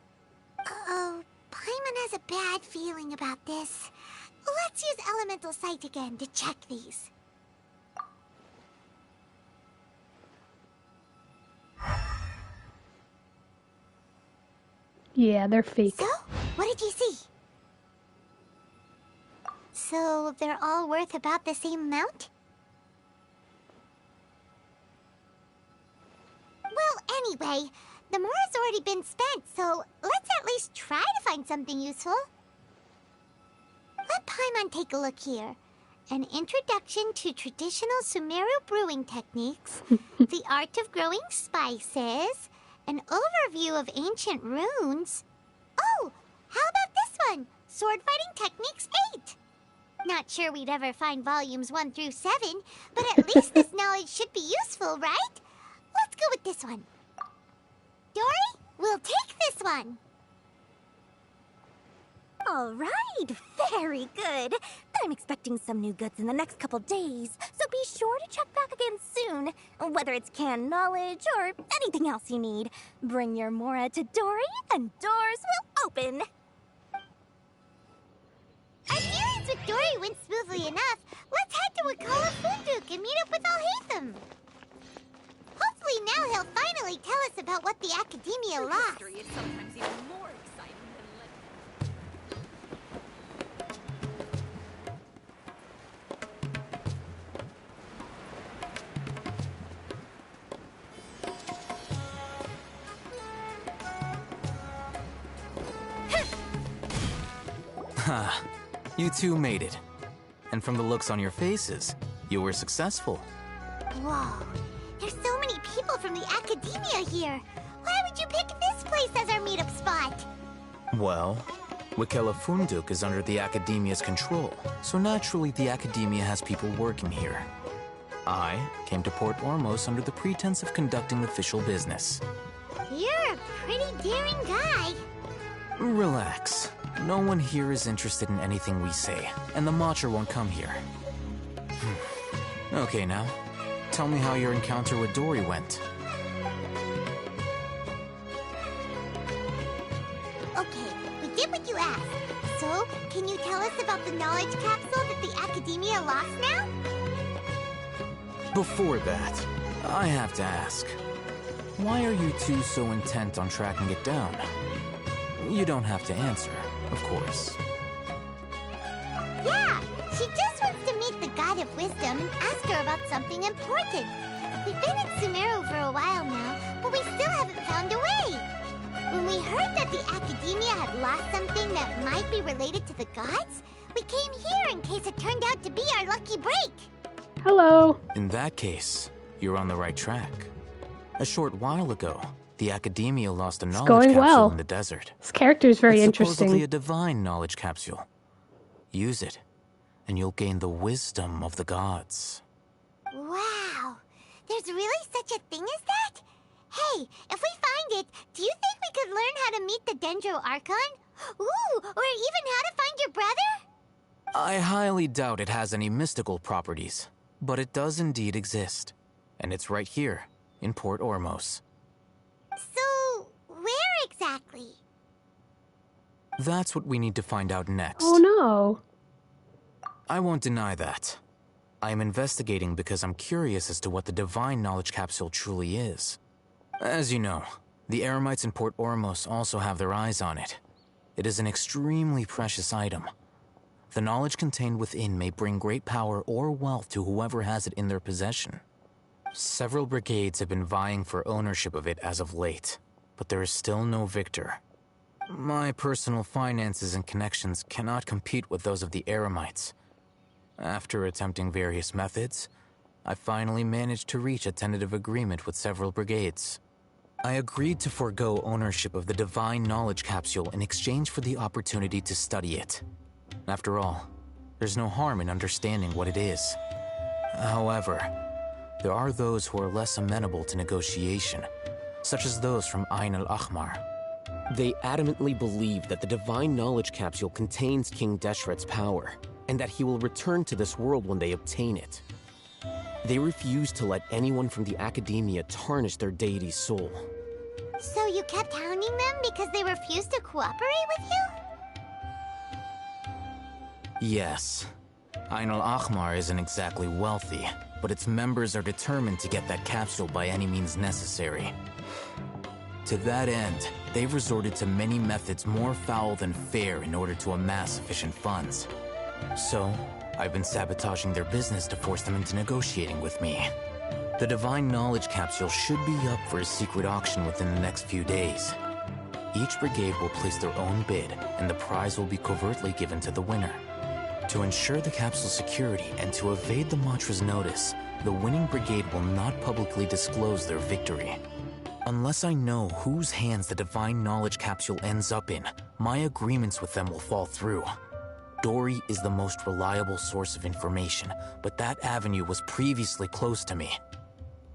Uh-oh, Paimon has a bad feeling about this. Let's use Elemental Sight again to check these. Yeah, they're fake. So, what did you see? So, they're all worth about the same amount? Well, anyway, the mora's already been spent, so let's at least try to find something useful. Let Paimon take a look here. An introduction to traditional Sumeru brewing techniques, the art of growing spices, an overview of ancient runes. Oh, how about this one? Sword Fighting Techniques 8. Not sure we'd ever find volumes 1 through 7, but at least this knowledge should be useful, right? Let's go with this one. Dory, we'll take this one. All right, very good. I'm expecting some new goods in the next couple days, so be sure to check back again soon. Whether it's canned knowledge or anything else you need, bring your mora to Dory and doors will open. Our dealings with Dory went smoothly enough. Let's head to Wakala Funduk and meet up with Alhaitham. Hopefully now he'll finally tell us about what the Academia lost. History is sometimes even more exciting than Ha! You two made it. And from the looks on your faces, you were successful. Whoa, there's so many people from the Academia here. Why would you pick this place as our meetup spot? Well, Wakela Funduk is under the Academia's control, so naturally the Academia has people working here. I came to Port Ormos under the pretense of conducting official business. You're a pretty daring guy. Relax. No one here is interested in anything we say, and the Matcha won't come here. Okay, now, tell me how your encounter with Dory went. Okay, we did what you asked. So, can you tell us about the knowledge capsule that the Academia lost now? Before that, I have to ask, why are you two so intent on tracking it down? You don't have to answer, of course. Yeah, she just wants to meet the God of Wisdom and ask her about something important. We've been in Sumeru for a while now, but we still haven't found a way. When we heard that the Academia had lost something that might be related to the gods, we came here in case it turned out to be our lucky break. Hello. In that case, you're on the right track. A short while ago, the Academia lost a knowledge going capsule well. in the desert. This character is very It's interesting. supposedly a divine knowledge capsule. Use it, and you'll gain the wisdom of the gods. Wow, there's really such a thing as that? Hey, if we find it, do you think we could learn how to meet the Dendro Archon? Ooh, or even how to find your brother? I highly doubt it has any mystical properties, but it does indeed exist. And it's right here, in Port Ormos. So, where exactly? That's what we need to find out next. Oh no. I won't deny that. I am investigating because I'm curious as to what the divine knowledge capsule truly is. As you know, the Eremites in Port Ormos also have their eyes on it. It is an extremely precious item. The knowledge contained within may bring great power or wealth to whoever has it in their possession. Several brigades have been vying for ownership of it as of late, but there is still no victor. My personal finances and connections cannot compete with those of the Eremites. After attempting various methods, I finally managed to reach a tentative agreement with several brigades. I agreed to forego ownership of the divine knowledge capsule in exchange for the opportunity to study it. After all, there's no harm in understanding what it is. However, there are those who are less amenable to negotiation, such as those from Ain al-Ahmar. They adamantly believe that the divine knowledge capsule contains King Deshret's power, and that he will return to this world when they obtain it. They refuse to let anyone from the Academia tarnish their deity's soul. So you kept hounding them because they refused to cooperate with you? Yes. Ain al-Ahmar isn't exactly wealthy, but its members are determined to get that capsule by any means necessary. To that end, they've resorted to many methods more foul than fair in order to amass sufficient funds. So, I've been sabotaging their business to force them into negotiating with me. The divine knowledge capsule should be up for a secret auction within the next few days. Each brigade will place their own bid, and the prize will be covertly given to the winner. To ensure the capsule's security and to evade the Matra's notice, the winning brigade will not publicly disclose their victory. Unless I know whose hands the divine knowledge capsule ends up in, my agreements with them will fall through. Dory is the most reliable source of information, but that avenue was previously closed to me.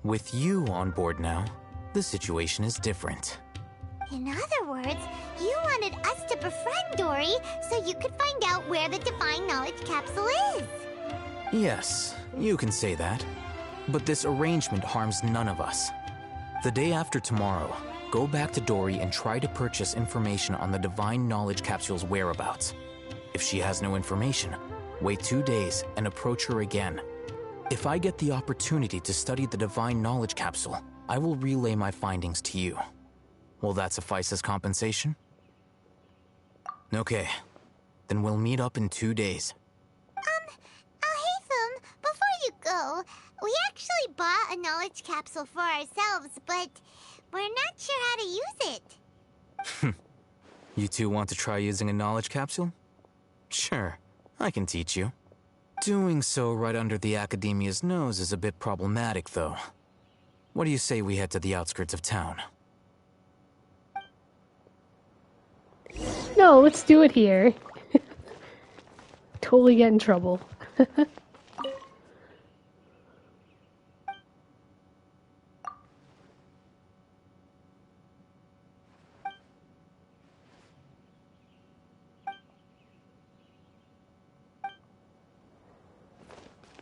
With you on board now, the situation is different. In other words, you wanted us to befriend Dory so you could find out where the divine knowledge capsule is. Yes, you can say that. But this arrangement harms none of us. The day after tomorrow, go back to Dory and try to purchase information on the divine knowledge capsule's whereabouts. If she has no information, wait 2 days and approach her again. If I get the opportunity to study the divine knowledge capsule, I will relay my findings to you. Will that suffice as compensation? Okay, then we'll meet up in 2 days. Alhaitham, before you go, we actually bought a knowledge capsule for ourselves, but we're not sure how to use it. You two want to try using a knowledge capsule? Sure, I can teach you. Doing so right under the Academia's nose is a bit problematic, though. What do you say we head to the outskirts of town? No, let's do it here. Totally get in trouble.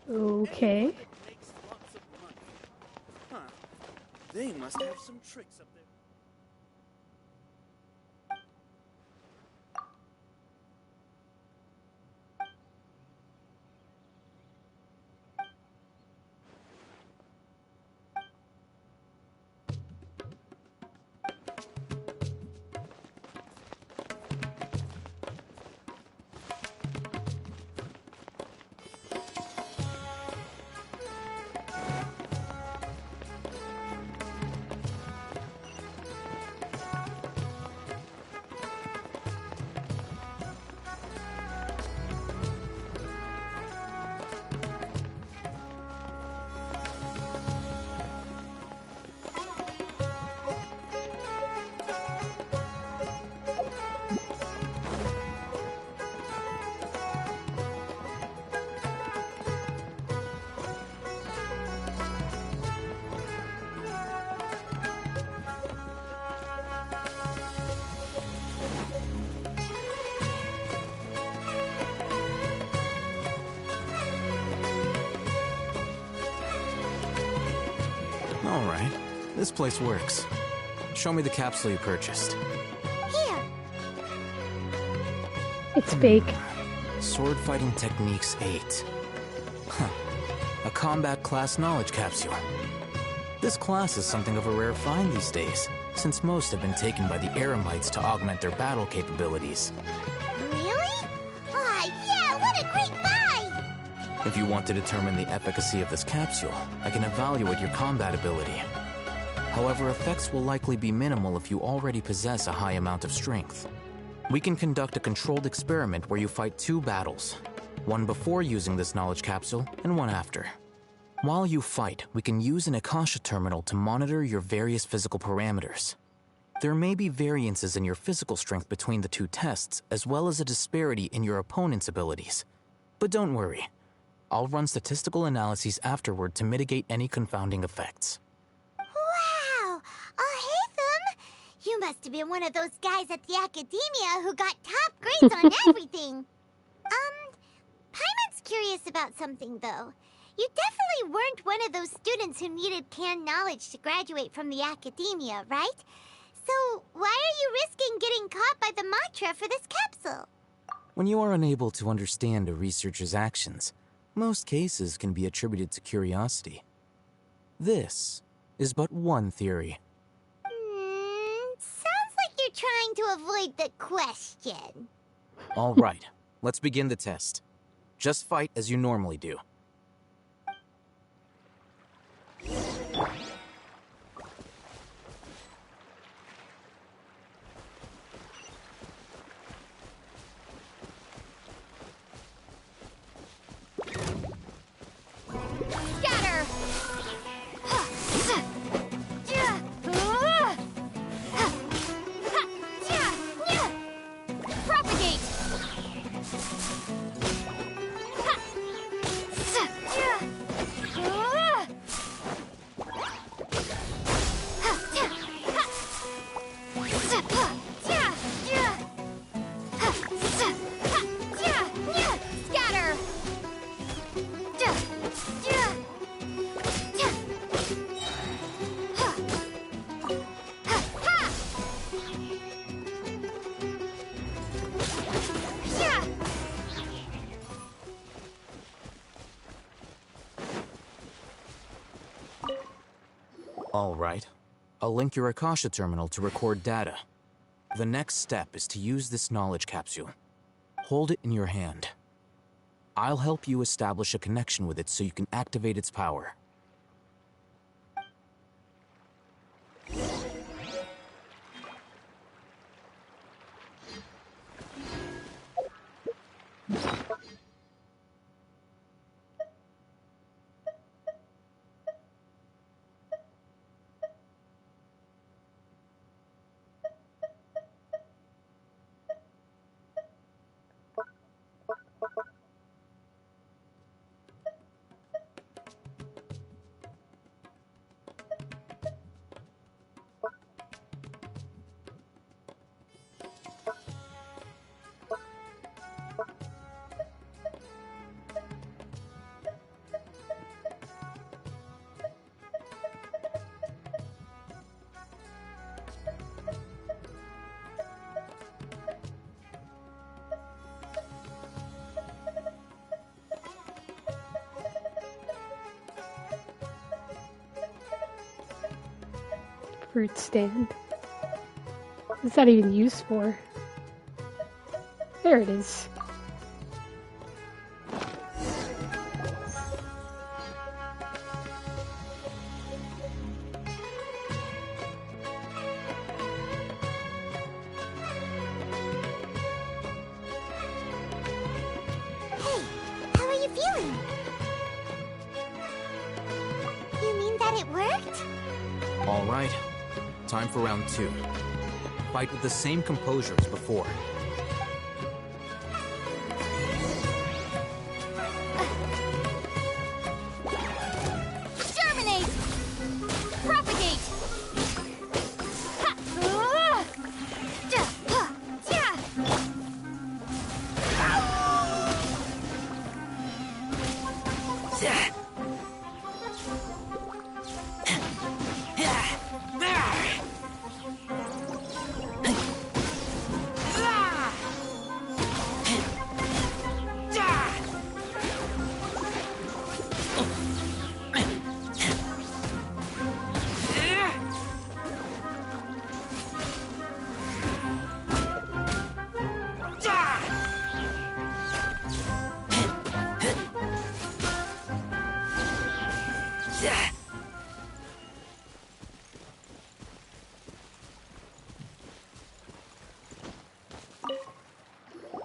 Okay. Makes lots of money. Huh. They must have some tricks up there. All right. This place works. Show me the capsule you purchased. Here. It's fake. Sword Fighting Techniques 8. Huh. A combat class knowledge capsule. This class is something of a rare find these days, since most have been taken by the Eremites to augment their battle capabilities. Really? Aw, yeah, what a great buy! If you want to determine the efficacy of this capsule, I can evaluate your combat ability. However, effects will likely be minimal if you already possess a high amount of strength. We can conduct a controlled experiment where you fight 2 battles, one before using this knowledge capsule and one after. While you fight, we can use an Akasha terminal to monitor your various physical parameters. There may be variances in your physical strength between the 2 tests, as well as a disparity in your opponent's abilities. But don't worry. I'll run statistical analyses afterward to mitigate any confounding effects. Wow! Oh, hey, you must have been one of those guys at the academia who got top grades on everything. Paimon's curious about something, though. You definitely weren't one of those students who needed canned knowledge to graduate from the academia, right? So, why are you risking getting caught by the Matra for this capsule? When you are unable to understand a researcher's actions, most cases can be attributed to curiosity. This is but one theory. Sounds like you're trying to avoid the question. All right, let's begin the test. Just fight as you normally do. Scatter! Propagate! Scatter! All right. I'll link your Akasha terminal to record data. The next step is to use this knowledge capsule. Hold it in your hand. I'll help you establish a connection with it so you can activate its power. fruit stand. What's that even used for? There it is. Hey, how are you feeling? You mean that it worked? All right. Time for round 2. Fight with the same composure as before. Germinate! Propagate! Ha! Ja! Ha! Ja!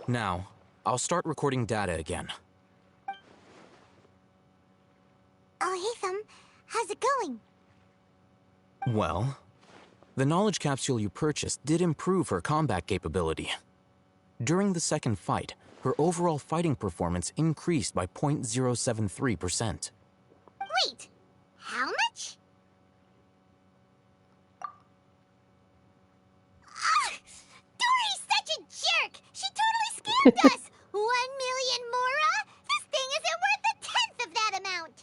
Now, I'll start recording data again. Oh, hey, Thumb. How's it going? Well, the knowledge capsule you purchased did improve her combat capability. During the second fight, her overall fighting performance increased by 0.073%. Wait, how much? Dory's such a jerk! She totally scammed us! 1 million mora? This thing isn't worth a tenth of that amount!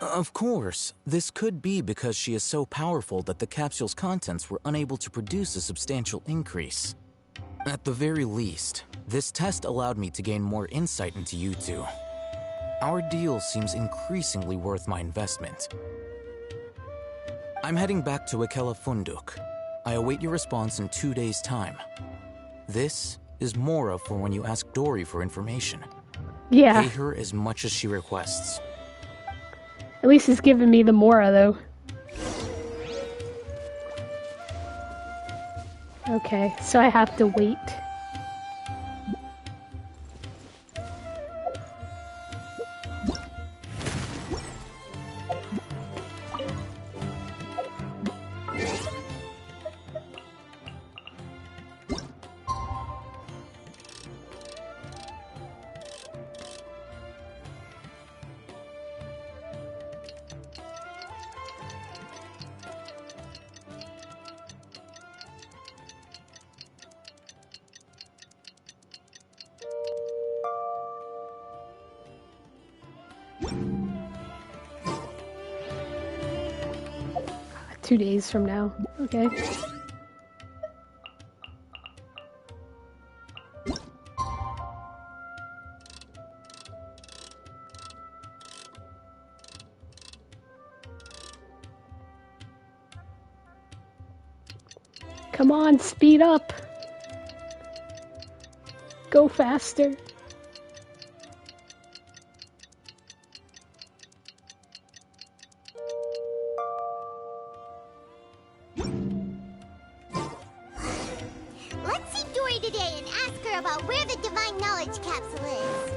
Of course, this could be because she is so powerful that the capsule's contents were unable to produce a substantial increase. At the very least, this test allowed me to gain more insight into you two. Our deal seems increasingly worth my investment. I'm heading back to Ikela Funduk. I await your response in 2 days' time. This is Mora for when you ask Dory for information. Yeah. Pay her as much as she requests. At least he's giving me the Mora, though. Okay, so I have to wait. Two days from now. Okay. Come on, speed up. Go faster. Let's see Dory today and ask her about where the Divine Knowledge Capsule is.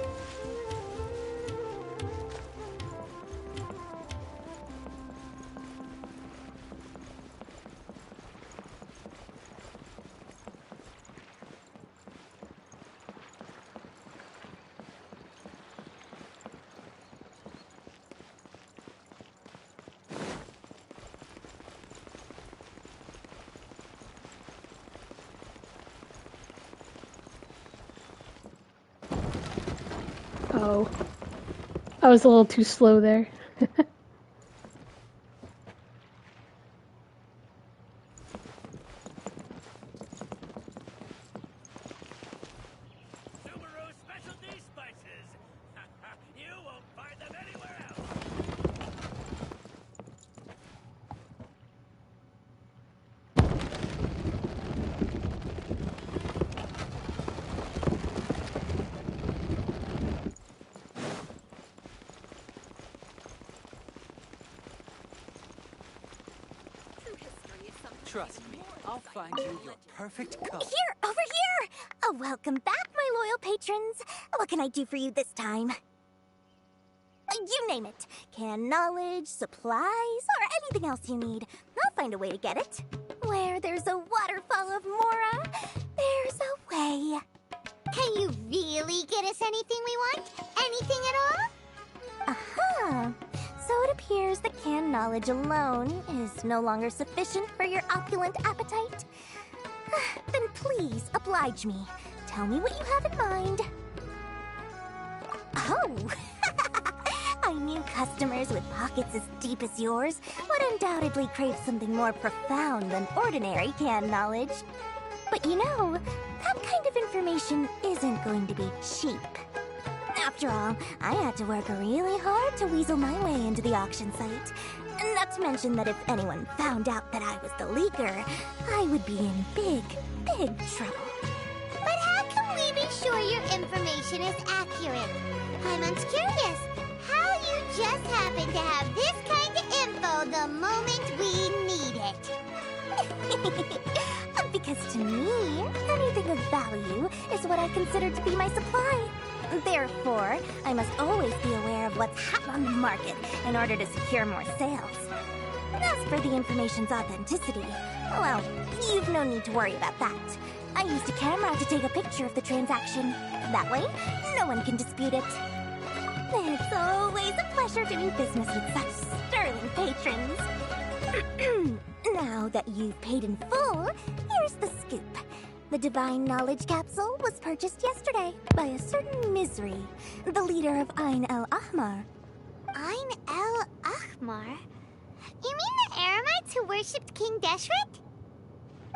Oh. I was a little too slow there. Trust me, I'll find you your perfect cup. Here, over here! Oh, welcome back, my loyal patrons. What can I do for you this time? You name it. Can knowledge, supplies, or anything else you need. I'll find a way to get it. Where there's a waterfall of Mora, there's a way. Can you really get us anything we want? Anything at all? Aha! So it appears that canned knowledge alone is no longer sufficient for your opulent appetite. Then please, oblige me. Tell me what you have in mind. Oh! I knew customers with pockets as deep as yours would undoubtedly crave something more profound than ordinary canned knowledge. But you know, that kind of information isn't going to be cheap. After all, I had to work really hard to weasel my way into the auction site. Not to mention that if anyone found out that I was the leaker, I would be in big, big trouble. But how can we be sure your information is accurate? I'm curious. How you just happen to have this kind of info the moment we need it? Because to me, anything of value is what I consider to be my supply. Therefore, I must always be aware of what's hot on the market in order to secure more sales. As for the information's authenticity, well, you've no need to worry about that. I used a camera to take a picture of the transaction. That way, no one can dispute it. It's always a pleasure doing business with such sterling patrons. Now that you've paid in full, here's the scoop. The Divine Knowledge Capsule was purchased yesterday by a certain Misery, the leader of Ain el Ahmar. Ain el Ahmar? You mean the Eremites who worshipped King Deshret?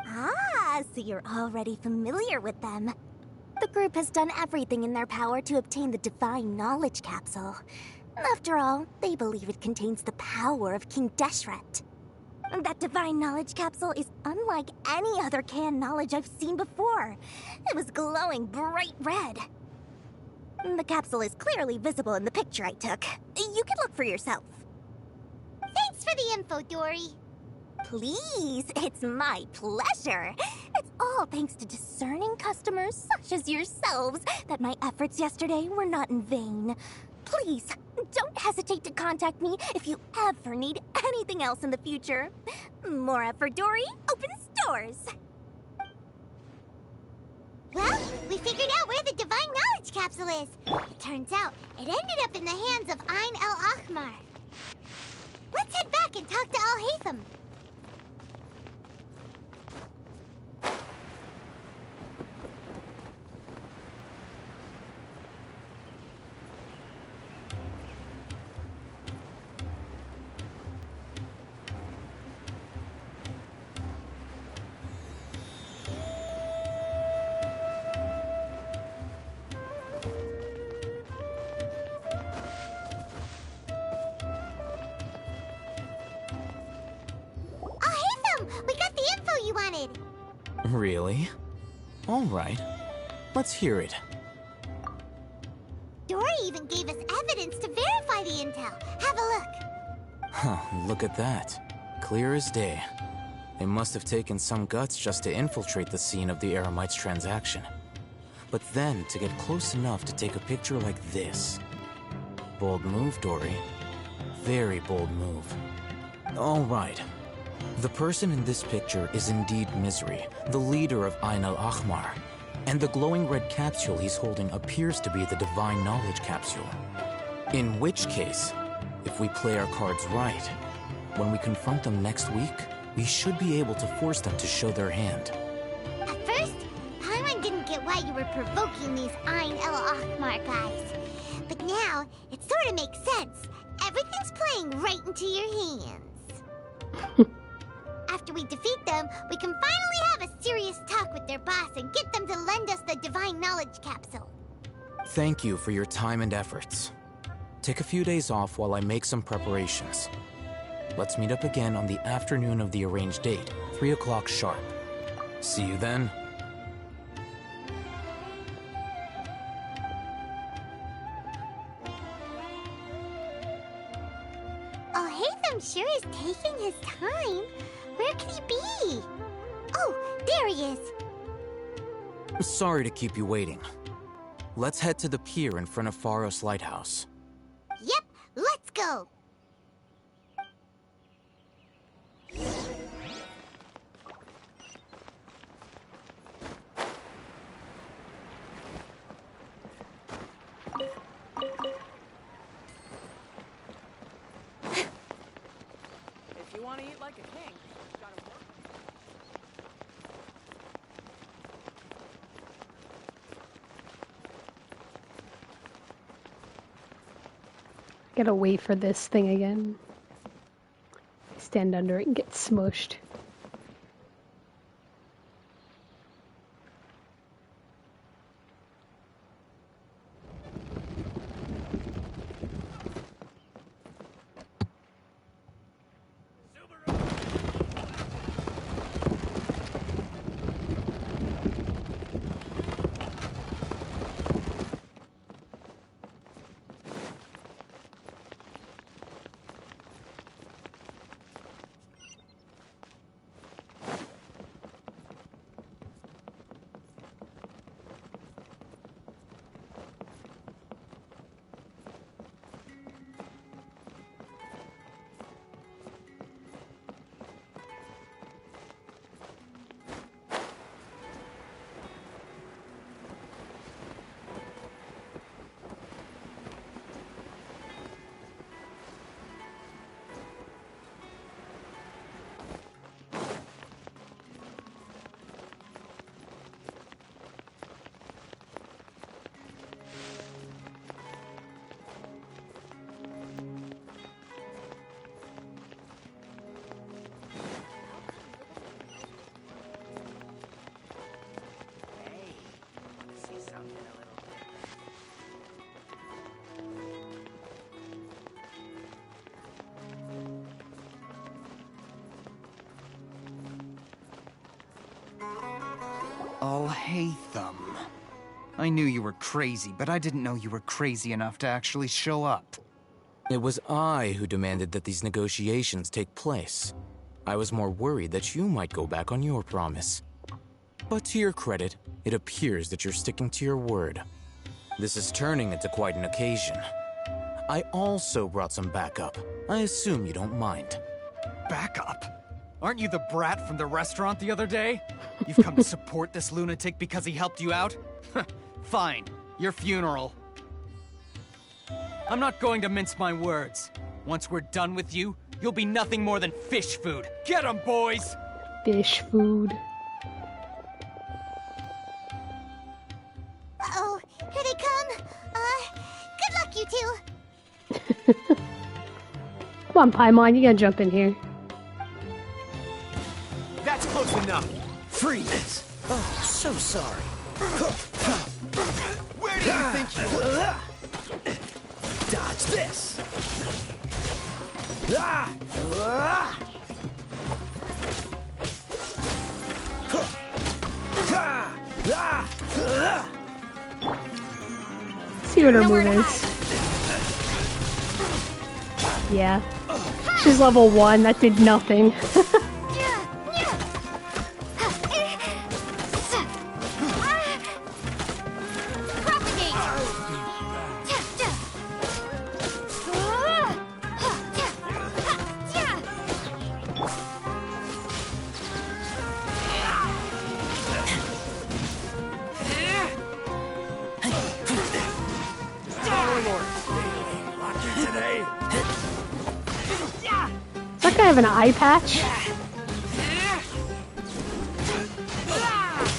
Ah, so you're already familiar with them. The group has done everything in their power to obtain the Divine Knowledge Capsule. After all, they believe it contains the power of King Deshret. That Divine Knowledge Capsule is unlike any other canned knowledge I've seen before. It was glowing bright red. The capsule is clearly visible in the picture I took. You can look for yourself. Thanks for the info, Dory. Please, it's my pleasure. It's all thanks to discerning customers such as yourselves that my efforts yesterday were not in vain. Please, don't hesitate to contact me if you ever need anything else in the future. Mora for Dory opens doors. Well, we figured out where the Divine Knowledge Capsule is. It turns out it ended up in the hands of Ain el Ahmar. Let's head back and talk to Al-Haytham. We got the info you wanted! Really? All right. Let's hear it. Dory even gave us evidence to verify the intel. Have a look. Huh, look at that. Clear as day. They must have taken some guts just to infiltrate the scene of the Eremites' transaction. But then to get close enough to take a picture like this. Bold move, Dory. Very bold move. All right. The person in this picture is indeed Misery, the leader of Ain el Ahmar. And the glowing red capsule he's holding appears to be the Divine Knowledge Capsule. In which case, if we play our cards right, when we confront them next week, we should be able to force them to show their hand. At first, Paimon didn't get why you were provoking these Ain el Ahmar guys. But now, it sort of makes sense. Everything's playing right into your hands. After we defeat them, we can finally have a serious talk with their boss and get them to lend us the Divine Knowledge Capsule. Thank you for your time and efforts. Take a few days off while I make some preparations. Let's meet up again on the afternoon of the arranged date, 3 o'clock sharp. See you then. Al-Haytham sure is taking his time. Where could he be? Oh, there he is. Sorry to keep you waiting. Let's head to the pier in front of Faros Lighthouse. Yep, let's go. If you want to eat like a king, you gotta work. Gotta wait for this thing again. Stand under it and get smushed. Alhaitham. I knew you were crazy, but I didn't know you were crazy enough to actually show up. It was I who demanded that these negotiations take place. I was more worried that you might go back on your promise. But to your credit, it appears that you're sticking to your word. This is turning into quite an occasion. I also brought some backup. I assume you don't mind. Backup? Aren't you the brat from the restaurant the other day? You've come to support this lunatic because he helped you out? Fine, your funeral. I'm not going to mince my words. Once we're done with you, you'll be nothing more than fish food. Get 'em, boys! Fish food. Uh-oh, here they come. Good luck, you two. Come on, Paimon, you gotta jump in here. That's close enough. Freeze. Oh, so sorry. Where do you think you are? Dodge this. See what her move is. Yeah. She's level 1, that did nothing. Does that guy have an eye patch?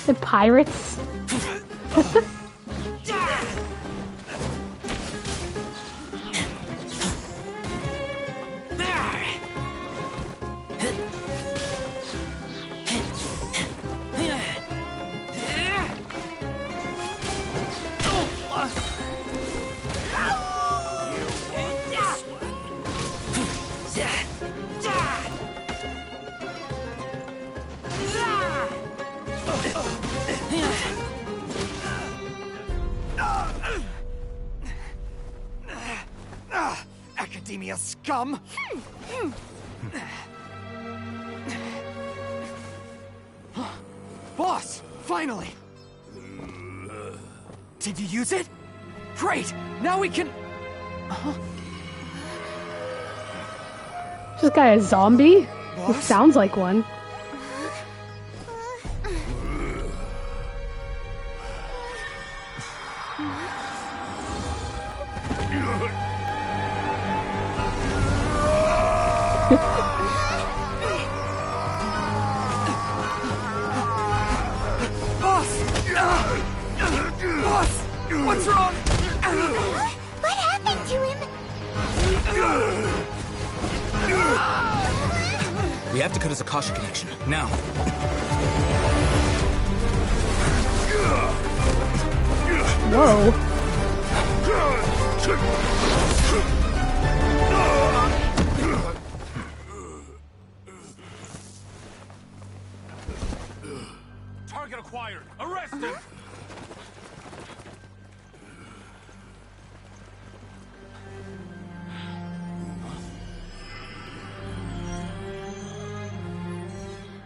The pirates? Academia scum! Boss, finally! Did you use it? Great! Now we can... Is this guy a zombie? It sounds like one. Boss! What's wrong? What happened to him? We have to cut his Akasha connection, now. Whoa. Target acquired. Arrest him.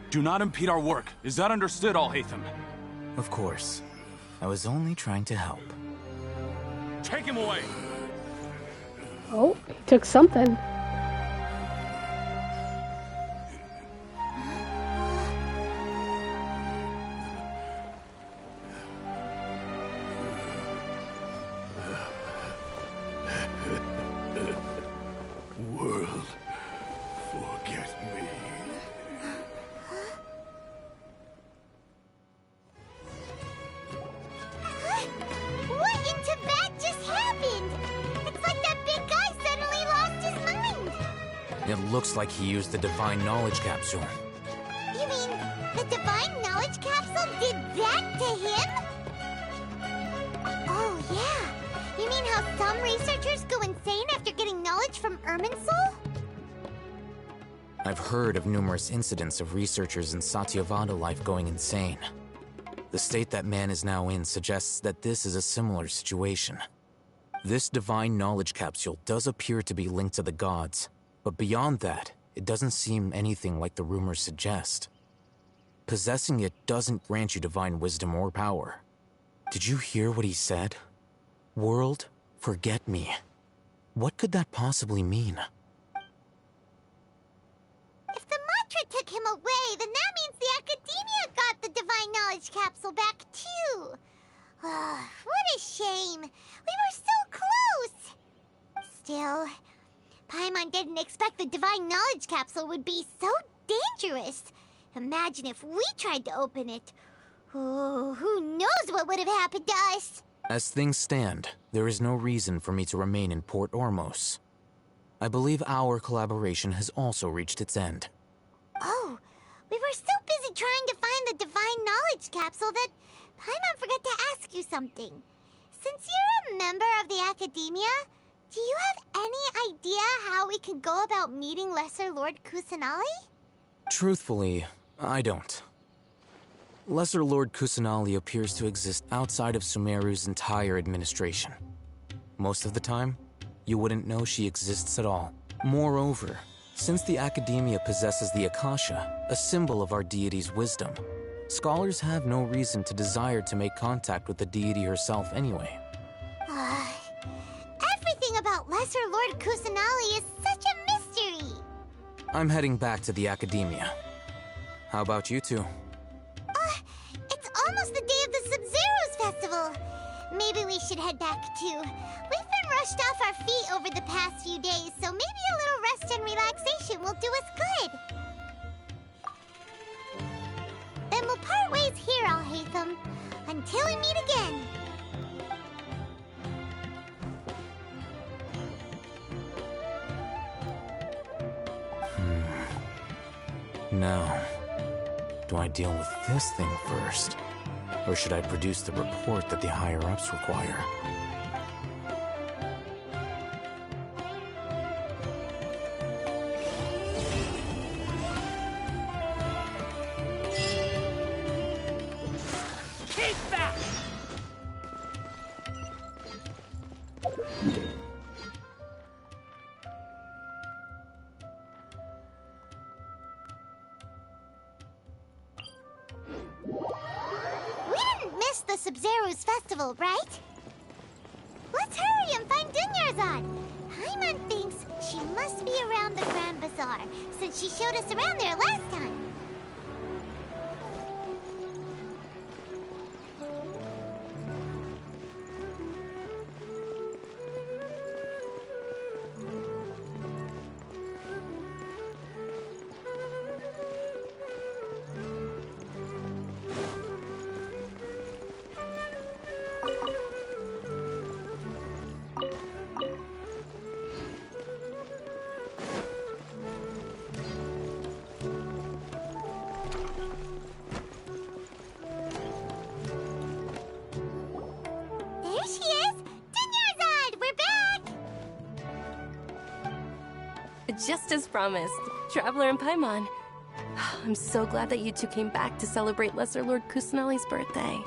Do not impede our work. Is that understood, Al-Haytham? Of course. I was only trying to help. Take him away! Oh, he took something. World, forget me. What in Tibet just happened? It's like that big guy suddenly lost his mind. It looks like he used the Divine Knowledge Capsule. You mean the Divine Knowledge Capsule did that to him? Oh, yeah. You mean how some researchers go insane after getting knowledge from Irminsul? I've heard of numerous incidents of researchers in Satyavada life going insane. The state that man is now in suggests that this is a similar situation. This Divine Knowledge Capsule does appear to be linked to the gods, but beyond that, it doesn't seem anything like the rumors suggest. Possessing it doesn't grant you divine wisdom or power. Did you hear what he said? World, forget me. What could that possibly mean? If the mantra took him away, then that means the Academia got the Divine Knowledge Capsule back, too. What a shame. We were so close. Still, Paimon didn't expect the Divine Knowledge Capsule would be so dangerous. Imagine if we tried to open it. Oh, who knows what would have happened to us? As things stand, there is no reason for me to remain in Port Ormos. I believe our collaboration has also reached its end. Oh, we were so busy trying to find the Divine Knowledge Capsule that Paimon forgot to ask you something. Since you're a member of the Academia, do you have any idea how we can go about meeting Lesser Lord Kusanali? Truthfully, I don't. Lesser Lord Kusanali appears to exist outside of Sumeru's entire administration. Most of the time, you wouldn't know she exists at all. Moreover, since the Academia possesses the Akasha, a symbol of our deity's wisdom, scholars have no reason to desire to make contact with the deity herself anyway. Everything about Lesser Lord Kusanali is such a mystery. I'm heading back to the Academia. How about you two? It's almost the day of the Sub-Zeros Festival. Maybe we should head back too. We've been rushed off our feet over the past few days, so maybe a little rest and relaxation will do us good. Then we'll part ways here, Al-Haytham, until we meet again. Now, do I deal with this thing first? Or should I produce the report that the higher-ups require? Keep back! Sub-Zero's festival, right? Let's hurry and find Dunyarzad. Paimon thinks she must be around the Grand Bazaar, since she showed us around there last time. There she is! Dunyarzad, we're back! Just as promised, Traveler and Paimon. I'm so glad that you two came back to celebrate Lesser Lord Kusanali's birthday.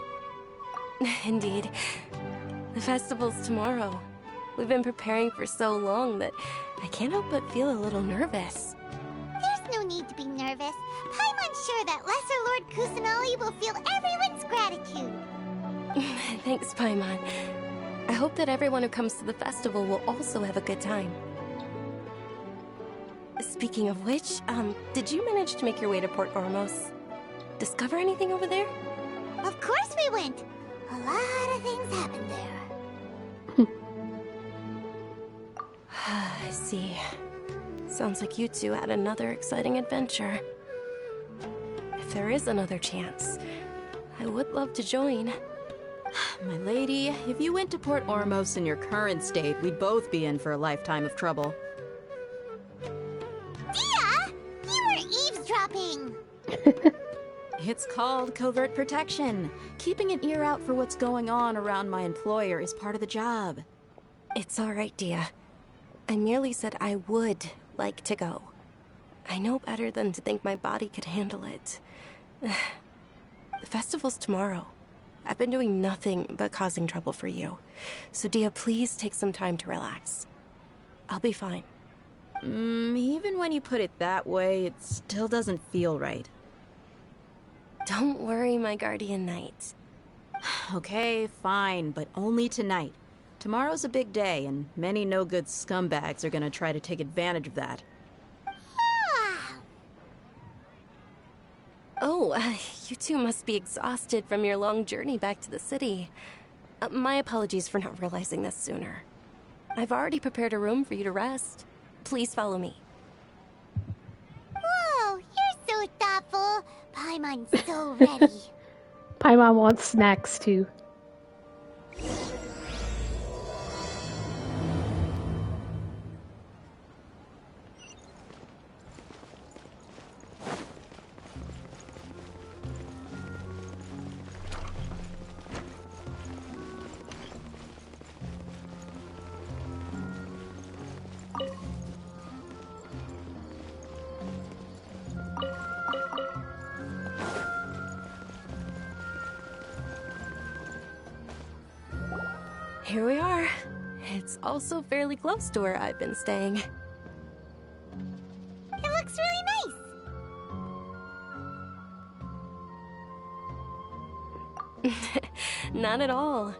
Indeed. The festival's tomorrow. We've been preparing for so long that I can't help but feel a little nervous. There's no need to be nervous. Paimon's sure that Lesser Lord Kusanali will feel everyone's gratitude. Thanks, Paimon. I hope that everyone who comes to the festival will also have a good time. Speaking of which, did you manage to make your way to Port Ormos? Discover anything over there? Of course we went. A lot of things happened there. I see. Sounds like you two had another exciting adventure. If there is another chance, I would love to join. My lady, if you went to Port Ormos in your current state, we'd both be in for a lifetime of trouble. Dia! You were eavesdropping! It's called covert protection. Keeping an ear out for what's going on around my employer is part of the job. It's all right, Dia. I merely said I would like to go. I know better than to think my body could handle it. The festival's tomorrow. I've been doing nothing but causing trouble for you. So, Dia, please take some time to relax. I'll be fine. Even when you put it that way, it still doesn't feel right. Don't worry, my guardian knight. Okay, fine, but only tonight. Tomorrow's a big day, and many no-good scumbags are gonna try to take advantage of that. Oh, you two must be exhausted from your long journey back to the city. My apologies for not realizing this sooner. I've already prepared a room for you to rest. Please follow me. Whoa, you're so thoughtful. Paimon's so ready. Paimon wants snacks too. Here we are. It's also fairly close to where I've been staying. It looks really nice. Not at all.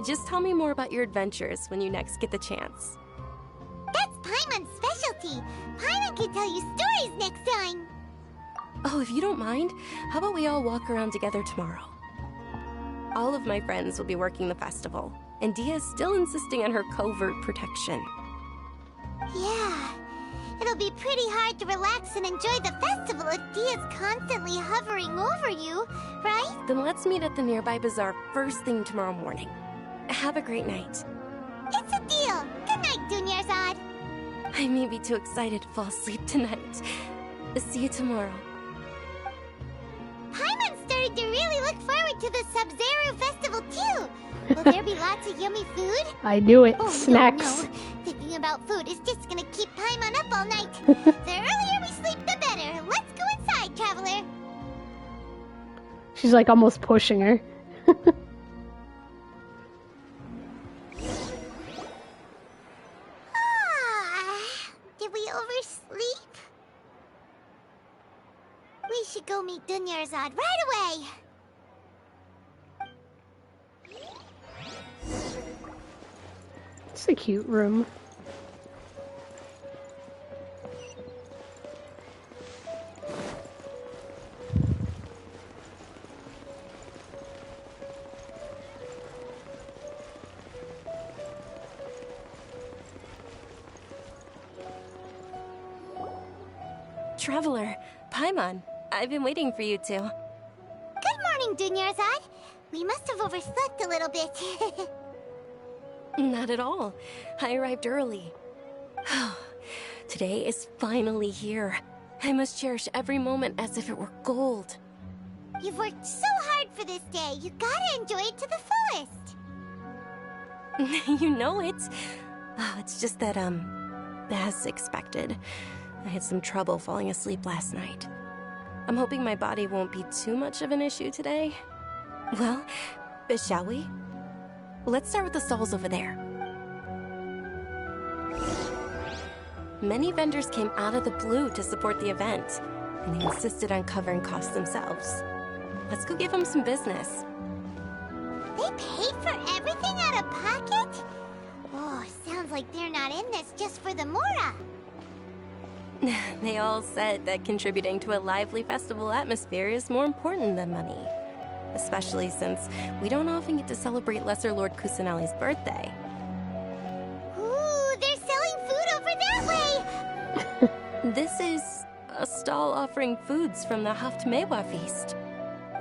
Just tell me more about your adventures when you next get the chance. That's Paimon's specialty. Paimon can tell you stories next time. Oh, if you don't mind, how about we all walk around together tomorrow? All of my friends will be working the festival, and Dia is still insisting on her covert protection. Yeah, it'll be pretty hard to relax and enjoy the festival if Dia's constantly hovering over you, right? Then let's meet at the nearby bazaar first thing tomorrow morning. Have a great night. It's a deal. Good night, Dunyarzad. I may be too excited to fall asleep tonight. See you tomorrow. Paimon started to really look forward to the Sub-Zero festival too. Will there be lots of yummy food? I knew it. Oh, Snacks. No. Thinking about food is just gonna keep Paimon up all night. The earlier we sleep, the better. Let's go inside, Traveler. She's like almost pushing her. Did we oversleep? We should go meet Dunyarzad right away. It's a cute room. Traveler, Paimon, I've been waiting for you two. Good morning, Dunyarzad. We must have overslept a little bit. Not at all. I arrived early. Today is finally here. I must cherish every moment as if it were gold. You've worked so hard for this day. You gotta enjoy it to the fullest. You know it. Oh, it's just that, as expected, I had some trouble falling asleep last night. I'm hoping my body won't be too much of an issue today. Well, shall we? Let's start with the stalls over there. Many vendors came out of the blue to support the event, and they insisted on covering costs themselves. Let's go give them some business. They paid for everything out of pocket? Oh, sounds like they're not in this just for the Mora. They all said that contributing to a lively festival atmosphere is more important than money. Especially since we don't often get to celebrate Lesser Lord Kusanali's birthday. Ooh, they're selling food over that way! This is a stall offering foods from the Haftmewa feast.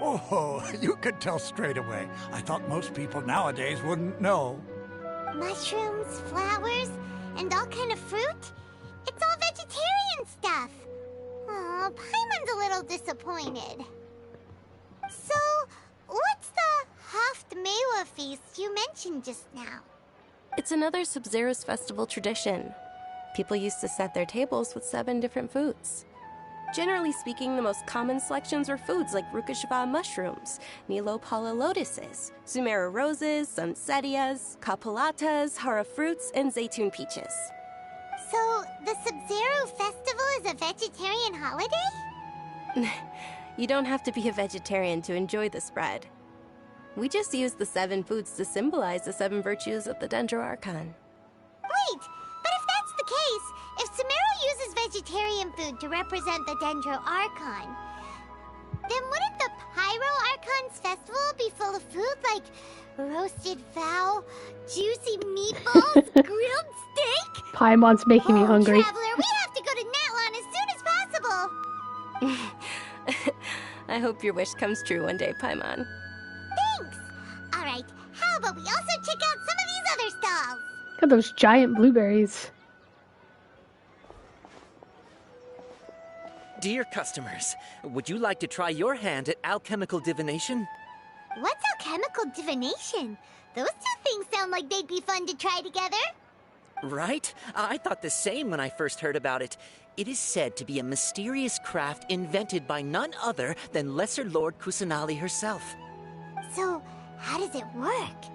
Oh, you could tell straight away. I thought most people nowadays wouldn't know. Mushrooms, flowers, and all kind of fruit? It's all vegetarian stuff. Oh, Paimon's a little disappointed. So, what's the Haftmewa feast you mentioned just now? It's another Sub-Zero's festival tradition. People used to set their tables with 7 different foods. Generally speaking, the most common selections were foods like Rukashva mushrooms, Nilopala lotuses, Sumera roses, Sunsetias, Kapalatas, Hara fruits, and Zaytun peaches. So, the Sub-Zero festival is a vegetarian holiday? You don't have to be a vegetarian to enjoy the spread. We just use the 7 foods to symbolize the 7 virtues of the Dendro Archon. Wait, but if that's the case, if Sumero uses vegetarian food to represent the Dendro Archon, then wouldn't the Pyro Archon's festival be full of food like roasted fowl, juicy meatballs, grilled steak? Paimon's making me hungry. Traveler, we have to go to Natlan as soon as possible. I hope your wish comes true one day, Paimon. Thanks. All right, how about we also check out some of these other stalls? Look at those giant blueberries. Dear customers, would you like to try your hand at alchemical divination? What's alchemical divination? Those two things sound like they'd be fun to try together. Right? I thought the same when I first heard about it. It is said to be a mysterious craft invented by none other than Lesser Lord Kusanali herself. So, how does it work?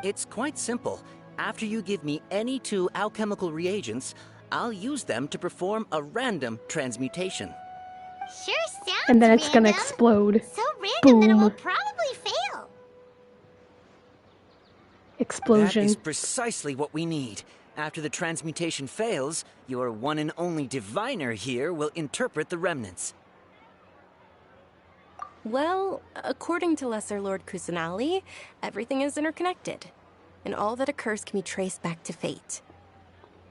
It's quite simple. After you give me any 2 alchemical reagents, I'll use them to perform a random transmutation. Sure sounds And then it's random. gonna explode. So random that it Boom. will probably fail. Explosion. That is precisely what we need. After the transmutation fails, your one and only diviner here will interpret the remnants. Well, according to Lesser Lord Kusanali, everything is interconnected, and all that occurs can be traced back to fate.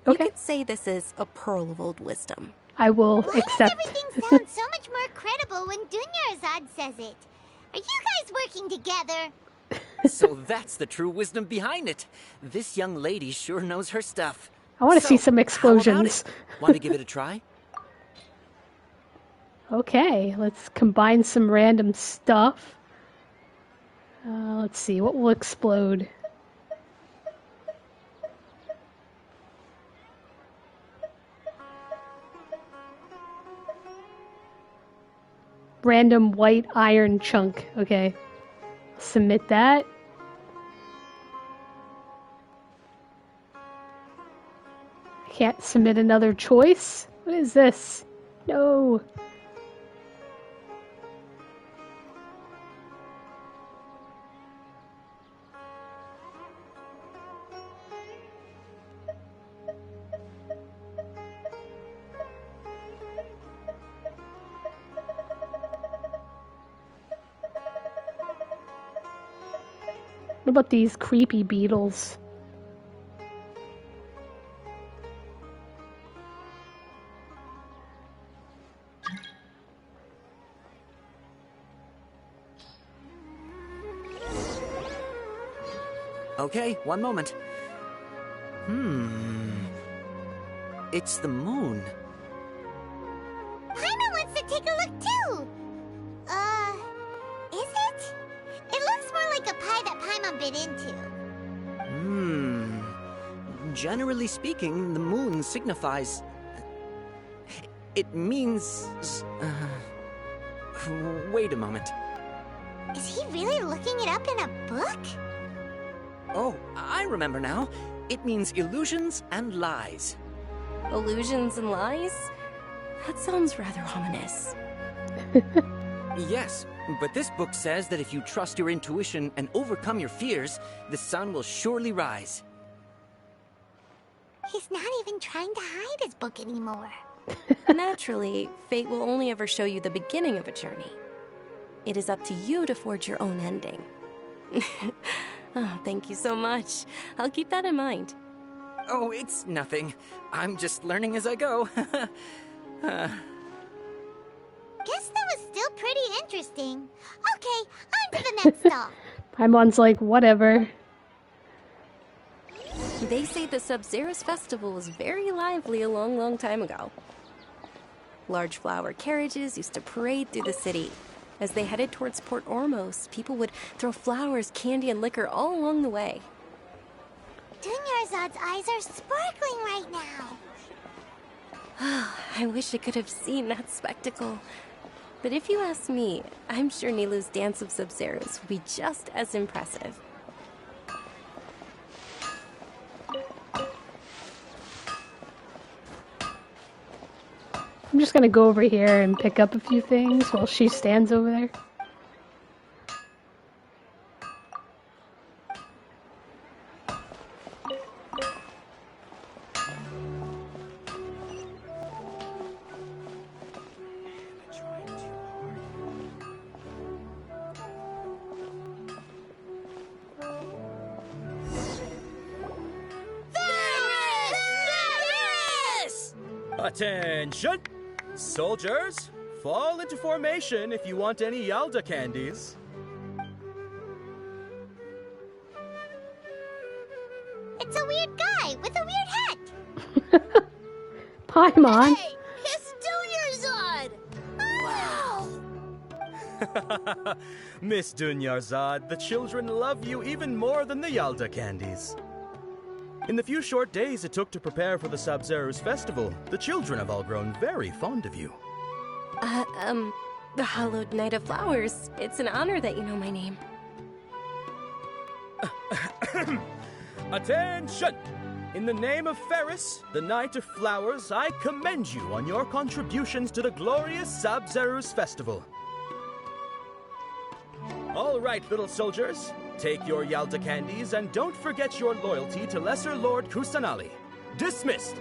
Okay. You could say this is a pearl of old wisdom. I will Why accept. does everything sound so much more credible when Dunyarzad says it? Are you guys working together? So that's the true wisdom behind it. This young lady sure knows her stuff. I want to see some how about explosions. it? Want to give it a try? Okay, let's combine some random stuff. Let's see, what will explode? Random white iron chunk. Okay. Submit that. I can't submit another choice? What is this? No. What about these creepy beetles? Okay, one moment. It's the moon. Paimon wants to take a look too! Is it? It looks more like a pie that Paimon bit into. Generally speaking, the moon signifies... It means... Wait a moment. Is he really looking it up in a book? Oh, I remember now. It means illusions and lies. Illusions and lies? That sounds rather ominous. Yes, but this book says that if you trust your intuition and overcome your fears, the sun will surely rise. He's not even trying to hide his book anymore. Naturally, fate will only ever show you the beginning of a journey. It is up to you to forge your own ending. Oh, thank you so much. I'll keep that in mind. Oh, it's nothing. I'm just learning as I go. Guess that was still pretty interesting. Okay, on to the next stop. Paimon's like, whatever. They say the Sub-Zerus festival was very lively a long, long time ago. Large flower carriages used to parade through the city. As they headed towards Port Ormos, people would throw flowers, candy, and liquor all along the way. Dunyarzad's eyes are sparkling right now. I wish I could have seen that spectacle. But if you ask me, I'm sure Nilu's Dance of Sub-Zerus would be just as impressive. I'm just gonna go over here and pick up a few things while she stands over there. Attention! Soldiers, fall into formation if you want any Yalda candies. It's a weird guy with a weird hat. Paimon. Hey, it's Dunyarzad! Wow! Miss Dunyarzad, the children love you even more than the Yalda candies. In the few short days it took to prepare for the Sub-Zerus festival, the children have all grown very fond of you. The Hallowed Knight of Flowers. It's an honor that you know my name. Attention! In the name of Ferris, the Knight of Flowers, I commend you on your contributions to the glorious Sub-Zerus festival. All right, little soldiers. Take your Yalda candies and don't forget your loyalty to Lesser Lord Kusanali. Dismissed!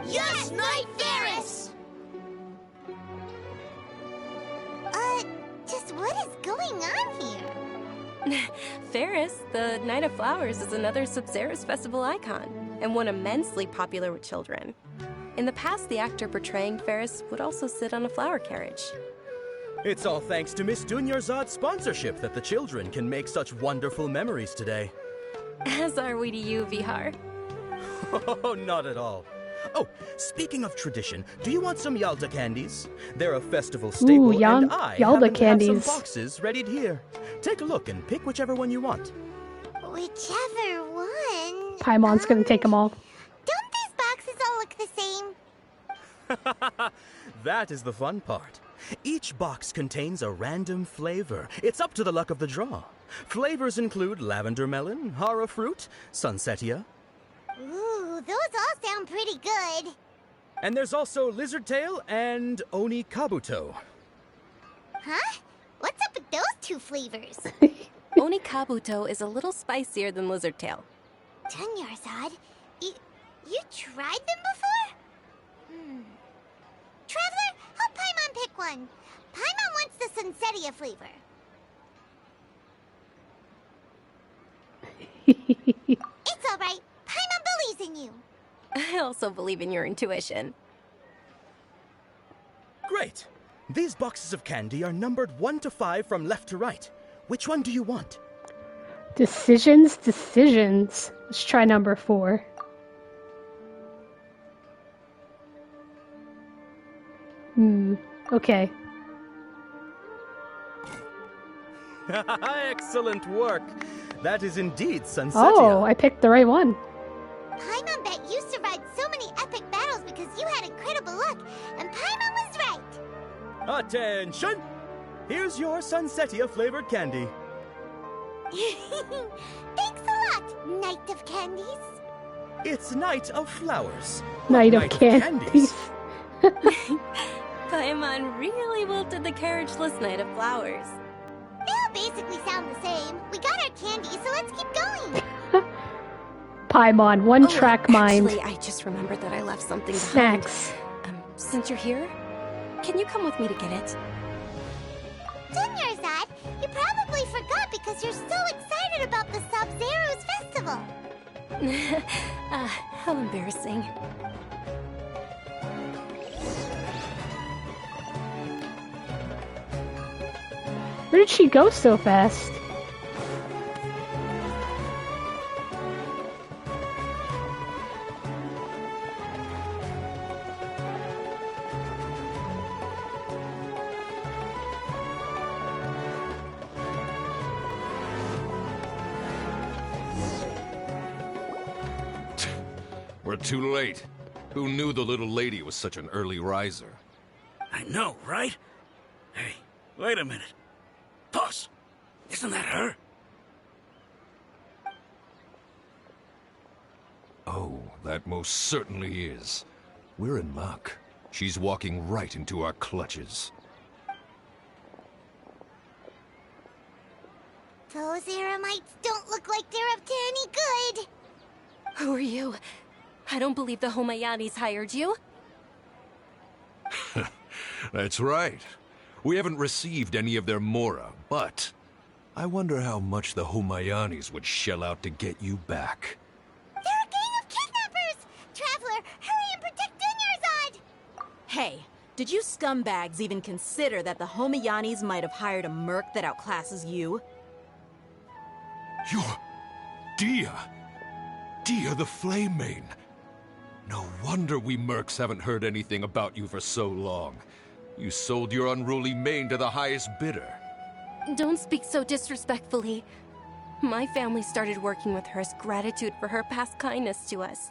Yes, Knight Ferris! Just what is going on here? Ferris, the Knight of Flowers, is another Sub-Zerus festival icon, and one immensely popular with children. In the past, the actor portraying Ferris would also sit on a flower carriage. It's all thanks to Miss Dunyarzad's sponsorship that the children can make such wonderful memories today. As are we to you, Vihar. Oh, not at all. Oh, speaking of tradition, do you want some Yalda candies? They're a festival staple, and I Yalda happen to have candies. some boxes ready here. Take a look and pick whichever one you want. Whichever one. Paimon's gonna take them all. Don't these boxes all look the same? That is the fun part. Each box contains a random flavor. It's up to the luck of the draw. Flavors include lavender melon, hara fruit, sunsetia. Ooh, those all sound pretty good. And there's also lizard tail and oni kabuto. Huh? What's up with those two flavors? Oni Kabuto is a little spicier than Lizard Tail. Dunyarzad, you tried them before? Traveler, help Paimon pick one. Paimon wants the Sunsetia flavor. It's alright. Paimon believes in you. I also believe in your intuition. Great. These boxes of candy are numbered 1 to 5 from left to right. Which one do you want? Decisions. Let's try number 4. Okay. Excellent work. That is indeed Sunsetia. Oh, I picked the right one. Paimon bet you survived so many epic battles because you had incredible luck, and Paimon was right. Attention! Here's your Sunsetia flavored candy. Thanks a lot, Knight of Candies. It's Night of Flowers. Knight of Candies. Paimon really wilted the carriageless Knight of Flowers. They all basically sound the same. We got our candy, so let's keep going. Paimon, one track mind. Actually, I just remembered that I left something behind. Snacks. Since you're here, can you come with me to get it? Dunyarzad, you probably forgot because you're so excited about the Sub-Zero's festival. How embarrassing. Where did she go so fast? We're too late. Who knew the little lady was such an early riser? I know, right? Hey, wait a minute. Boss, isn't that her? Oh, that most certainly is. We're in luck. She's walking right into our clutches. Those Eremites don't look like they're up to any good. Who are you? I don't believe the Homayanis hired you. That's right. We haven't received any of their Mora, but I wonder how much the Homayanis would shell out to get you back. They're a gang of kidnappers! Traveler, hurry and protect Dunyarzad! Hey, did you scumbags even consider that the Homayanis might have hired a merc that outclasses you? You're... Dia! Dia the Flame Mane! No wonder we mercs haven't heard anything about you for so long. You sold your unruly mane to the highest bidder. Don't speak so disrespectfully. My family started working with her as gratitude for her past kindness to us.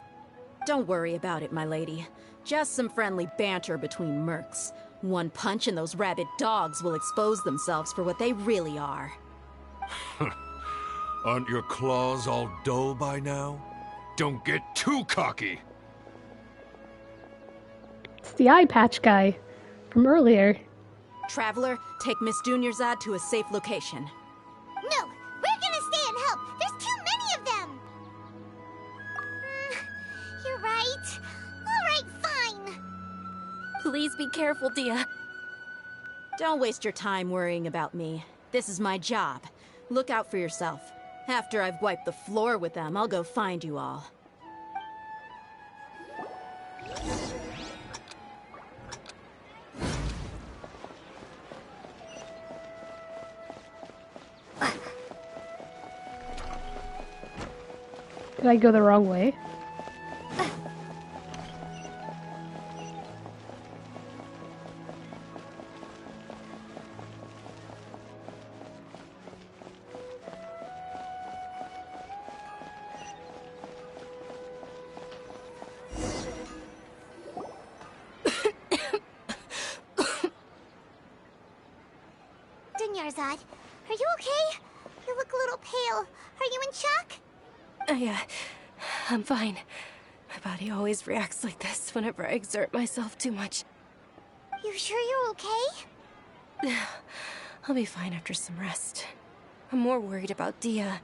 Don't worry about it, my lady. Just some friendly banter between mercs. One punch and those rabid dogs will expose themselves for what they really are. Aren't your claws all dull by now? Don't get too cocky! It's the eye patch guy from earlier. Traveler, take Miss Dunyarzad to a safe location. No, we're gonna stay and help. There's too many of them. You're right. All right, fine. Please be careful, Dia. Don't waste your time worrying about me. This is my job. Look out for yourself. After I've wiped the floor with them, I'll go find you all. Did I go the wrong way? Dunyarzad, are you okay? You look a little pale. Are you in shock? Yeah, I'm fine. My body always reacts like this whenever I exert myself too much. You sure you're okay? I'll be fine after some rest. I'm more worried about Dia.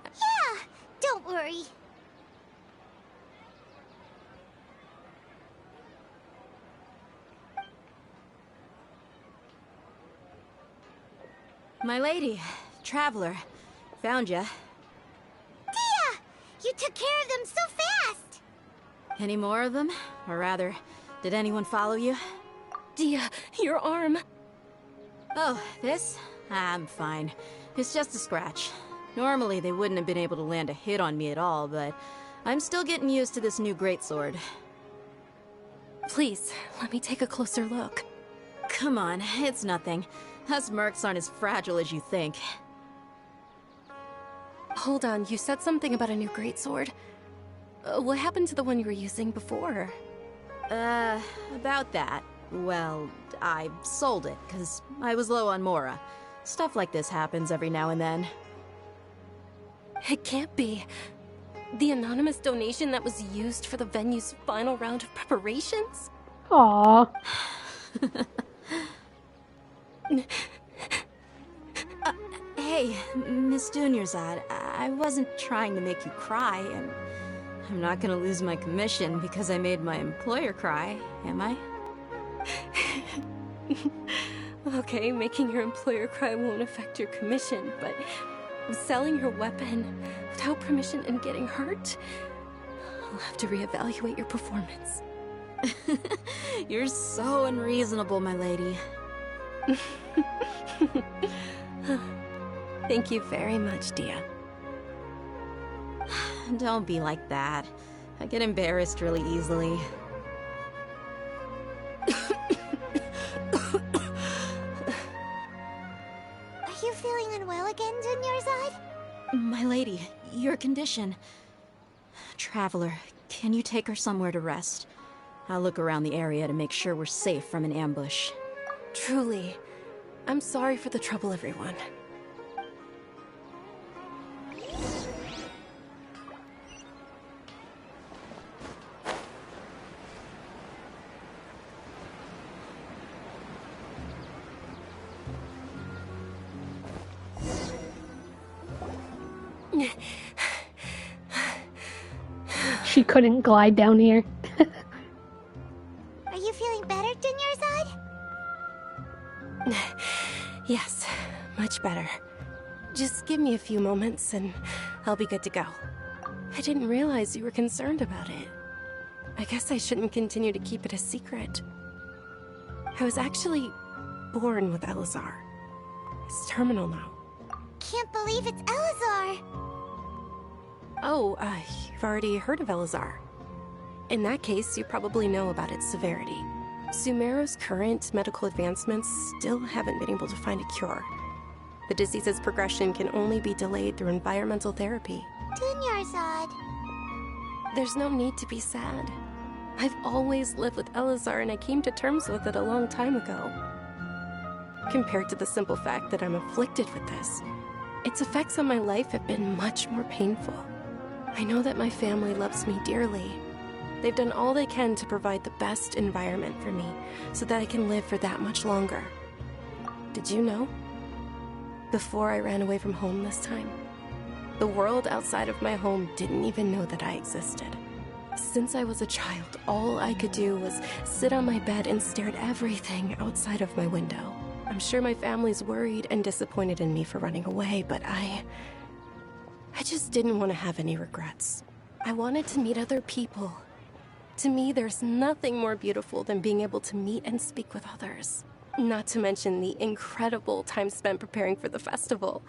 Yeah, don't worry. My lady, Traveler, found ya. Dia! You took care of them so fast! Any more of them? Or rather, did anyone follow you? Dia, your arm. Oh, this? I'm fine. It's just a scratch. Normally, they wouldn't have been able to land a hit on me at all, but I'm still getting used to this new greatsword. Please, let me take a closer look. Come on, it's nothing. Us mercs aren't as fragile as you think. Hold on, you said something about a new greatsword. What happened to the one you were using before? About that. Well, I sold it, because I was low on Mora. Stuff like this happens every now and then. It can't be. The anonymous donation that was used for the venue's final round of preparations? Aww. Hey, Miss Dunyarzad, I wasn't trying to make you cry, and I'm not gonna lose my commission because I made my employer cry, am I? Okay, making your employer cry won't affect your commission, but selling your weapon without permission and getting hurt? I'll have to reevaluate your performance. You're so unreasonable, my lady. Thank you very much, Dia. Don't be like that. I get embarrassed really easily. Are you feeling unwell again, Dunyarzad? My lady, your condition. Traveler, can you take her somewhere to rest? I'll look around the area to make sure we're safe from an ambush. Truly. I'm sorry for the trouble, everyone. She couldn't glide down here. Are you feeling better, Dunyarzad? Yes, much better. Just give me a few moments and I'll be good to go. I didn't realize you were concerned about it. I guess I shouldn't continue to keep it a secret. I was actually born with Elazar. It's terminal now. Can't believe it's Elazar! Oh, you've already heard of Elazar. In that case, you probably know about its severity. Sumeru's current medical advancements still haven't been able to find a cure. The disease's progression can only be delayed through environmental therapy. Dunyarzad. There's no need to be sad. I've always lived with Elazar and I came to terms with it a long time ago. Compared to the simple fact that I'm afflicted with this, its effects on my life have been much more painful. I know that my family loves me dearly. They've done all they can to provide the best environment for me so that I can live for that much longer. Did you know? Before I ran away from home this time, the world outside of my home didn't even know that I existed. Since I was a child, all I could do was sit on my bed and stare at everything outside of my window. I'm sure my family's worried and disappointed in me for running away, but I just didn't want to have any regrets. I wanted to meet other people. To me, there's nothing more beautiful than being able to meet and speak with others. Not to mention the incredible time spent preparing for the festival.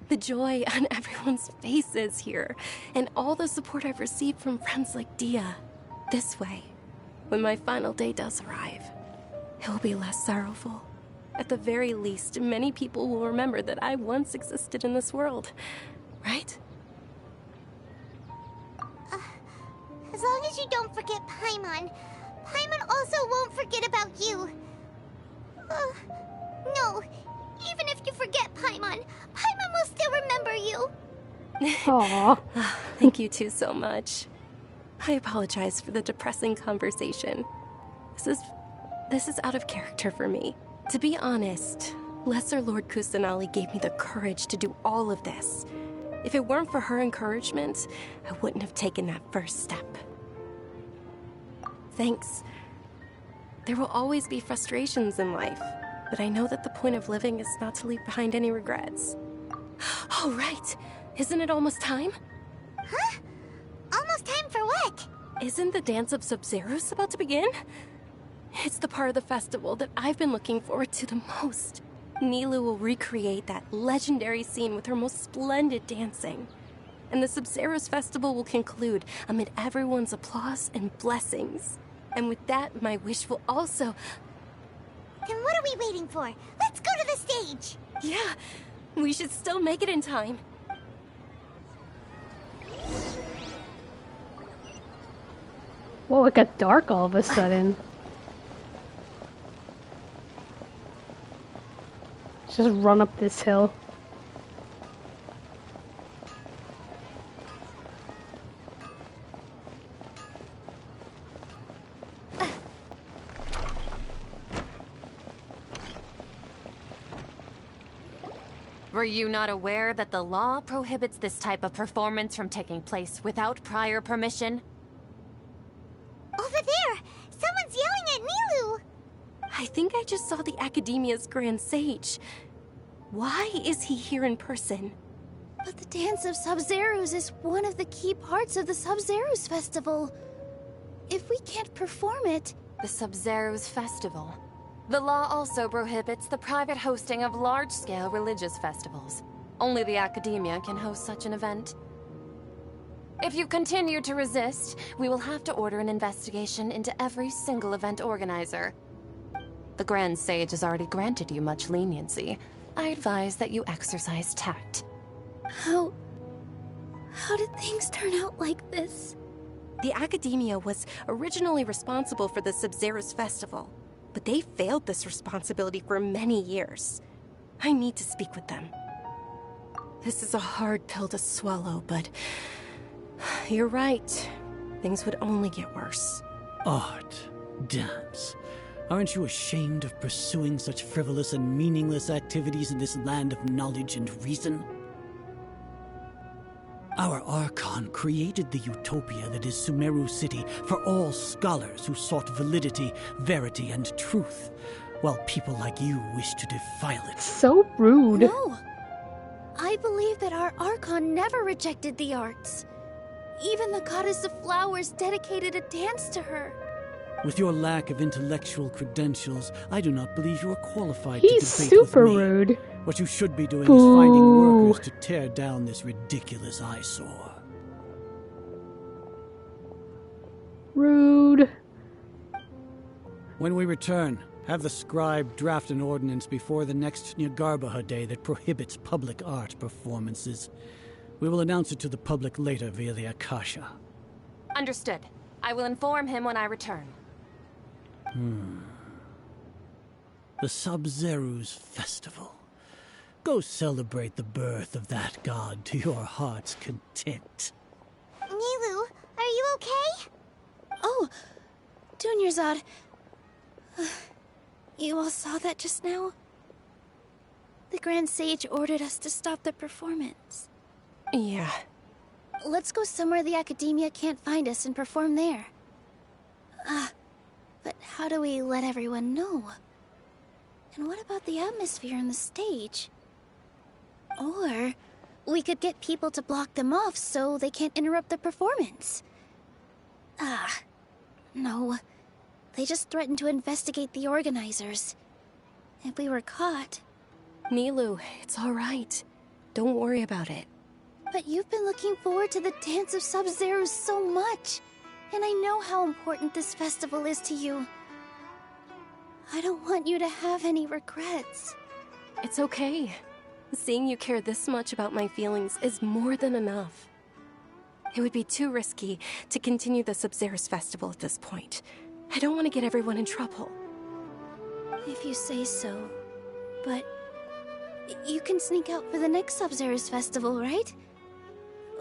The joy on everyone's faces here, and all the support I've received from friends like Dia. This way, when my final day does arrive, it will be less sorrowful. At the very least, many people will remember that I once existed in this world, right? As long as you don't forget Paimon. Paimon also won't forget about you. No, even if you forget Paimon, Paimon will still remember you. Aww. Thank you two so much. I apologize for the depressing conversation. This is out of character for me. To be honest, Lesser Lord Kusanali gave me the courage to do all of this. If it weren't for her encouragement, I wouldn't have taken that first step. Thanks. There will always be frustrations in life, but I know that the point of living is not to leave behind any regrets. Oh, right. Isn't it almost time? Huh? time for what? Isn't the Dance of Sub-Zeros about to begin? It's the part of the festival that I've been looking forward to the most. Nilu will recreate that legendary scene with her most splendid dancing. And the Sub-Zeros festival will conclude amid everyone's applause and blessings. And with that, my wish will also... Then what are we waiting for? Let's go to the stage! Yeah, we should still make it in time. Whoa, it got dark all of a sudden. Just run up this hill. Were you not aware that the law prohibits this type of performance from taking place without prior permission? Over there! Someone's yelling at Nilu! I think I just saw the Academia's Grand Sage. Why is he here in person? But the Dance of Sub-Zeros is one of the key parts of the Sub-Zeros Festival. If we can't perform it... The Sub-Zeros Festival. The law also prohibits the private hosting of large-scale religious festivals. Only the Academia can host such an event. If you continue to resist, we will have to order an investigation into every single event organizer. The Grand Sage has already granted you much leniency. I advise that you exercise tact. How did things turn out like this? The Academia was originally responsible for the Sub-Zeros Festival, but they failed this responsibility for many years. I need to speak with them. This is a hard pill to swallow, but you're right. Things would only get worse. Art, dance. Aren't you ashamed of pursuing such frivolous and meaningless activities in this land of knowledge and reason? Our Archon created the utopia that is Sumeru City for all scholars who sought validity, verity, and truth, while people like you wish to defile it. So rude. No! I believe that our Archon never rejected the arts. Even the goddess of flowers dedicated a dance to her. With your lack of intellectual credentials, I do not believe you are qualified to debate He's super with me. rude. What you should be doing Boo. is finding workers to tear down this ridiculous eyesore. Rude. When we return, have the scribe draft an ordinance before the next Nyargarbaha Day that prohibits public art performances. We will announce it to the public later via the Akasha. Understood. I will inform him when I return. The Sub-Zeros Festival. Go celebrate the birth of that god to your heart's content. Nilu, are you okay? Oh, Dunyarzad. You all saw that just now? The Grand Sage ordered us to stop the performance. Yeah. Let's go somewhere the Academia can't find us and perform there. But how do we let everyone know? And what about the atmosphere on the stage? Or we could get people to block them off so they can't interrupt the performance. No. They just threatened to investigate the organizers. If we were caught... Nilu, it's all right. Don't worry about it. But you've been looking forward to the Dance of Sub-Zeros so much. And I know how important this festival is to you. I don't want you to have any regrets. It's okay. Seeing you care this much about my feelings is more than enough. It would be too risky to continue the Sub-Zeros festival at this point. I don't want to get everyone in trouble. If you say so. But you can sneak out for the next Sub-Zeros festival, right?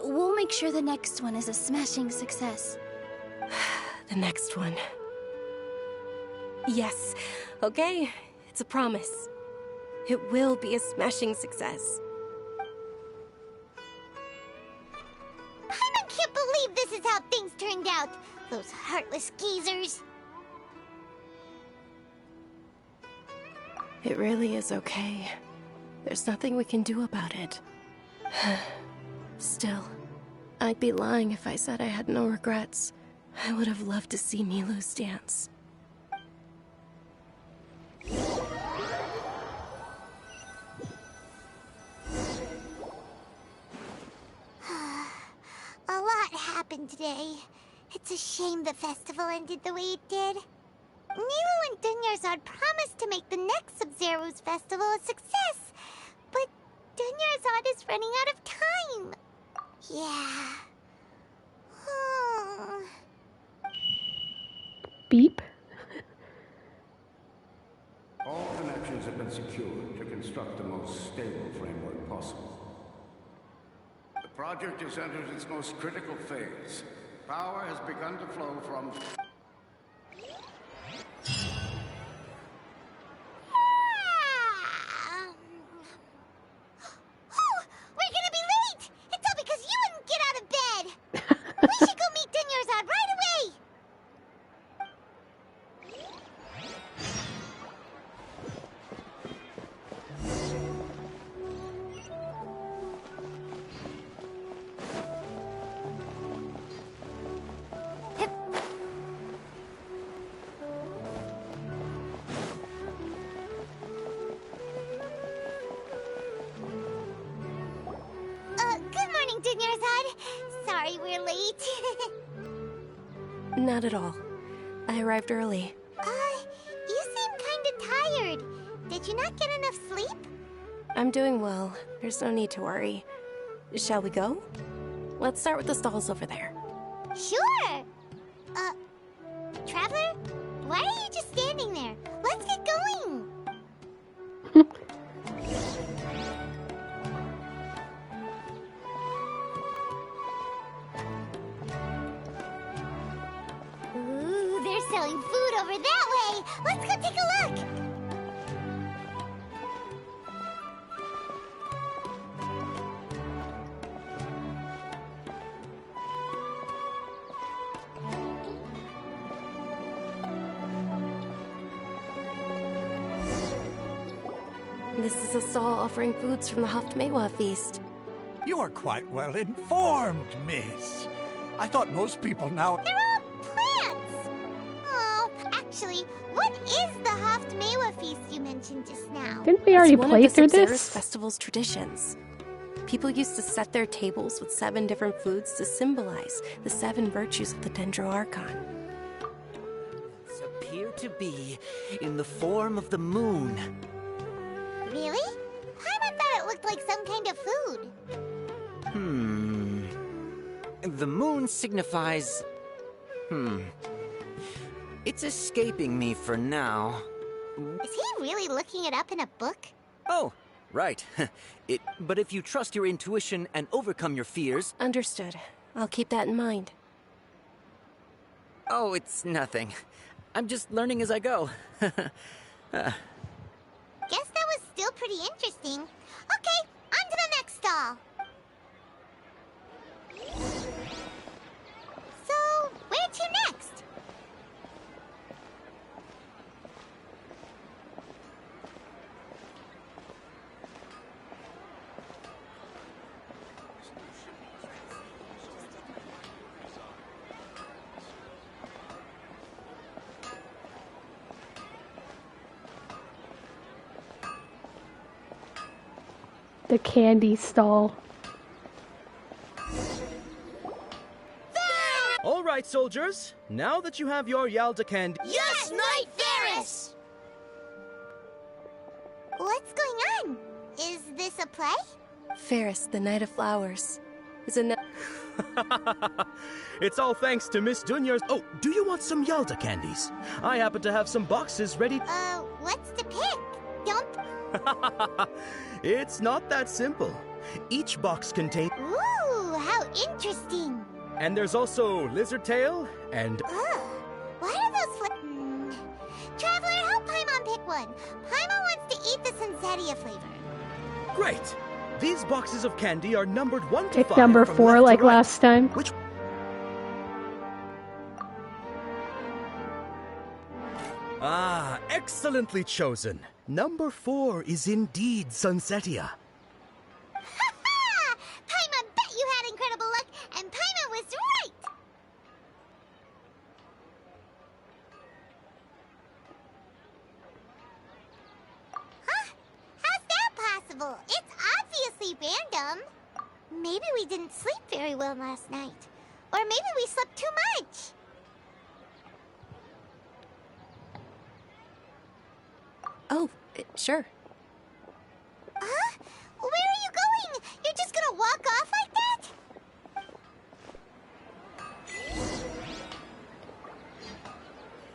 We'll make sure the next one is a smashing success. The next one. Yes. Okay. It's a promise. It will be a smashing success. I can't believe this is how things turned out. Those heartless geezers. It really is okay. There's nothing we can do about it. Still, I'd be lying if I said I had no regrets. I would have loved to see Milu's dance. A lot happened today. It's a shame the festival ended the way it did. Nilo and Dunyarzad promised to make the next Sub-Zero's festival a success, but Dunyarzad is running out of time. Yeah. Beep. All connections have been secured to construct the most stable framework possible. The project has entered its most critical phase. Power has begun to flow from... We're gonna be late! It's all because you wouldn't get out of bed! We should go meet Dunyarzad right away! Good morning, Dunyarzad. Sorry we're late. Not at all. I arrived early. You seem kinda tired. Did you not get enough sleep? I'm doing well. There's no need to worry. Shall we go? Let's start with the stalls over there. Sure! Traveler? Why are you just standing there? Let's get going! Ooh, they're selling food over that way! Let's go take a look! This is a stall offering foods from the Haftmewa feast. You are quite well informed, miss. I thought most people now... They're all plants! Oh, actually, what is the Haftmewa feast you mentioned just now? Didn't we already play through It's one of the this? Sub-Zero's festival's traditions. People used to set their tables with 7 different foods to symbolize the 7 virtues of the Dendro Archon. Appear to be in the form of the moon. Really? Paimon thought it looked like some kind of food. The moon signifies... It's escaping me for now. Is he really looking it up in a book? Oh, right. But if you trust your intuition and overcome your fears... Understood. I'll keep that in mind. Oh, it's nothing. I'm just learning as I go. Guess that was still pretty interesting. Okay, on to the next stall. So, where to next? The candy stall. All right, soldiers. Now that you have your Yalda candy... Yes, Knight Ferris! What's going on? Is this a play? Ferris, the Knight of Flowers, is a... It's all thanks to Miss Dunyar's... Oh, do you want some Yalda candies? I happen to have some boxes ready... What's to pick? Don't... It's not that simple. Each box contains... Ooh, how interesting! And there's also lizard tail and... Why are those Traveler, help Paimon pick one. Paimon wants to eat the Sunsetia flavor. Great! These boxes of candy are numbered 1 to Pick 5. number from 4 left to like right. last time. Which... Ah, excellently chosen. Number 4 is indeed Sunsetia. Ha ha! Paimon bet you had incredible luck, and we didn't sleep very well last night. Or maybe we slept too much. Oh, sure. Huh? Where are you going? You're just gonna walk off like that?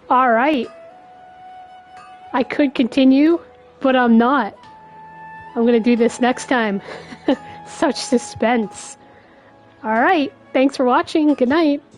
Alright. I could continue, but I'm not. I'm gonna do this next time. Such suspense. Alright, thanks for watching. Good night.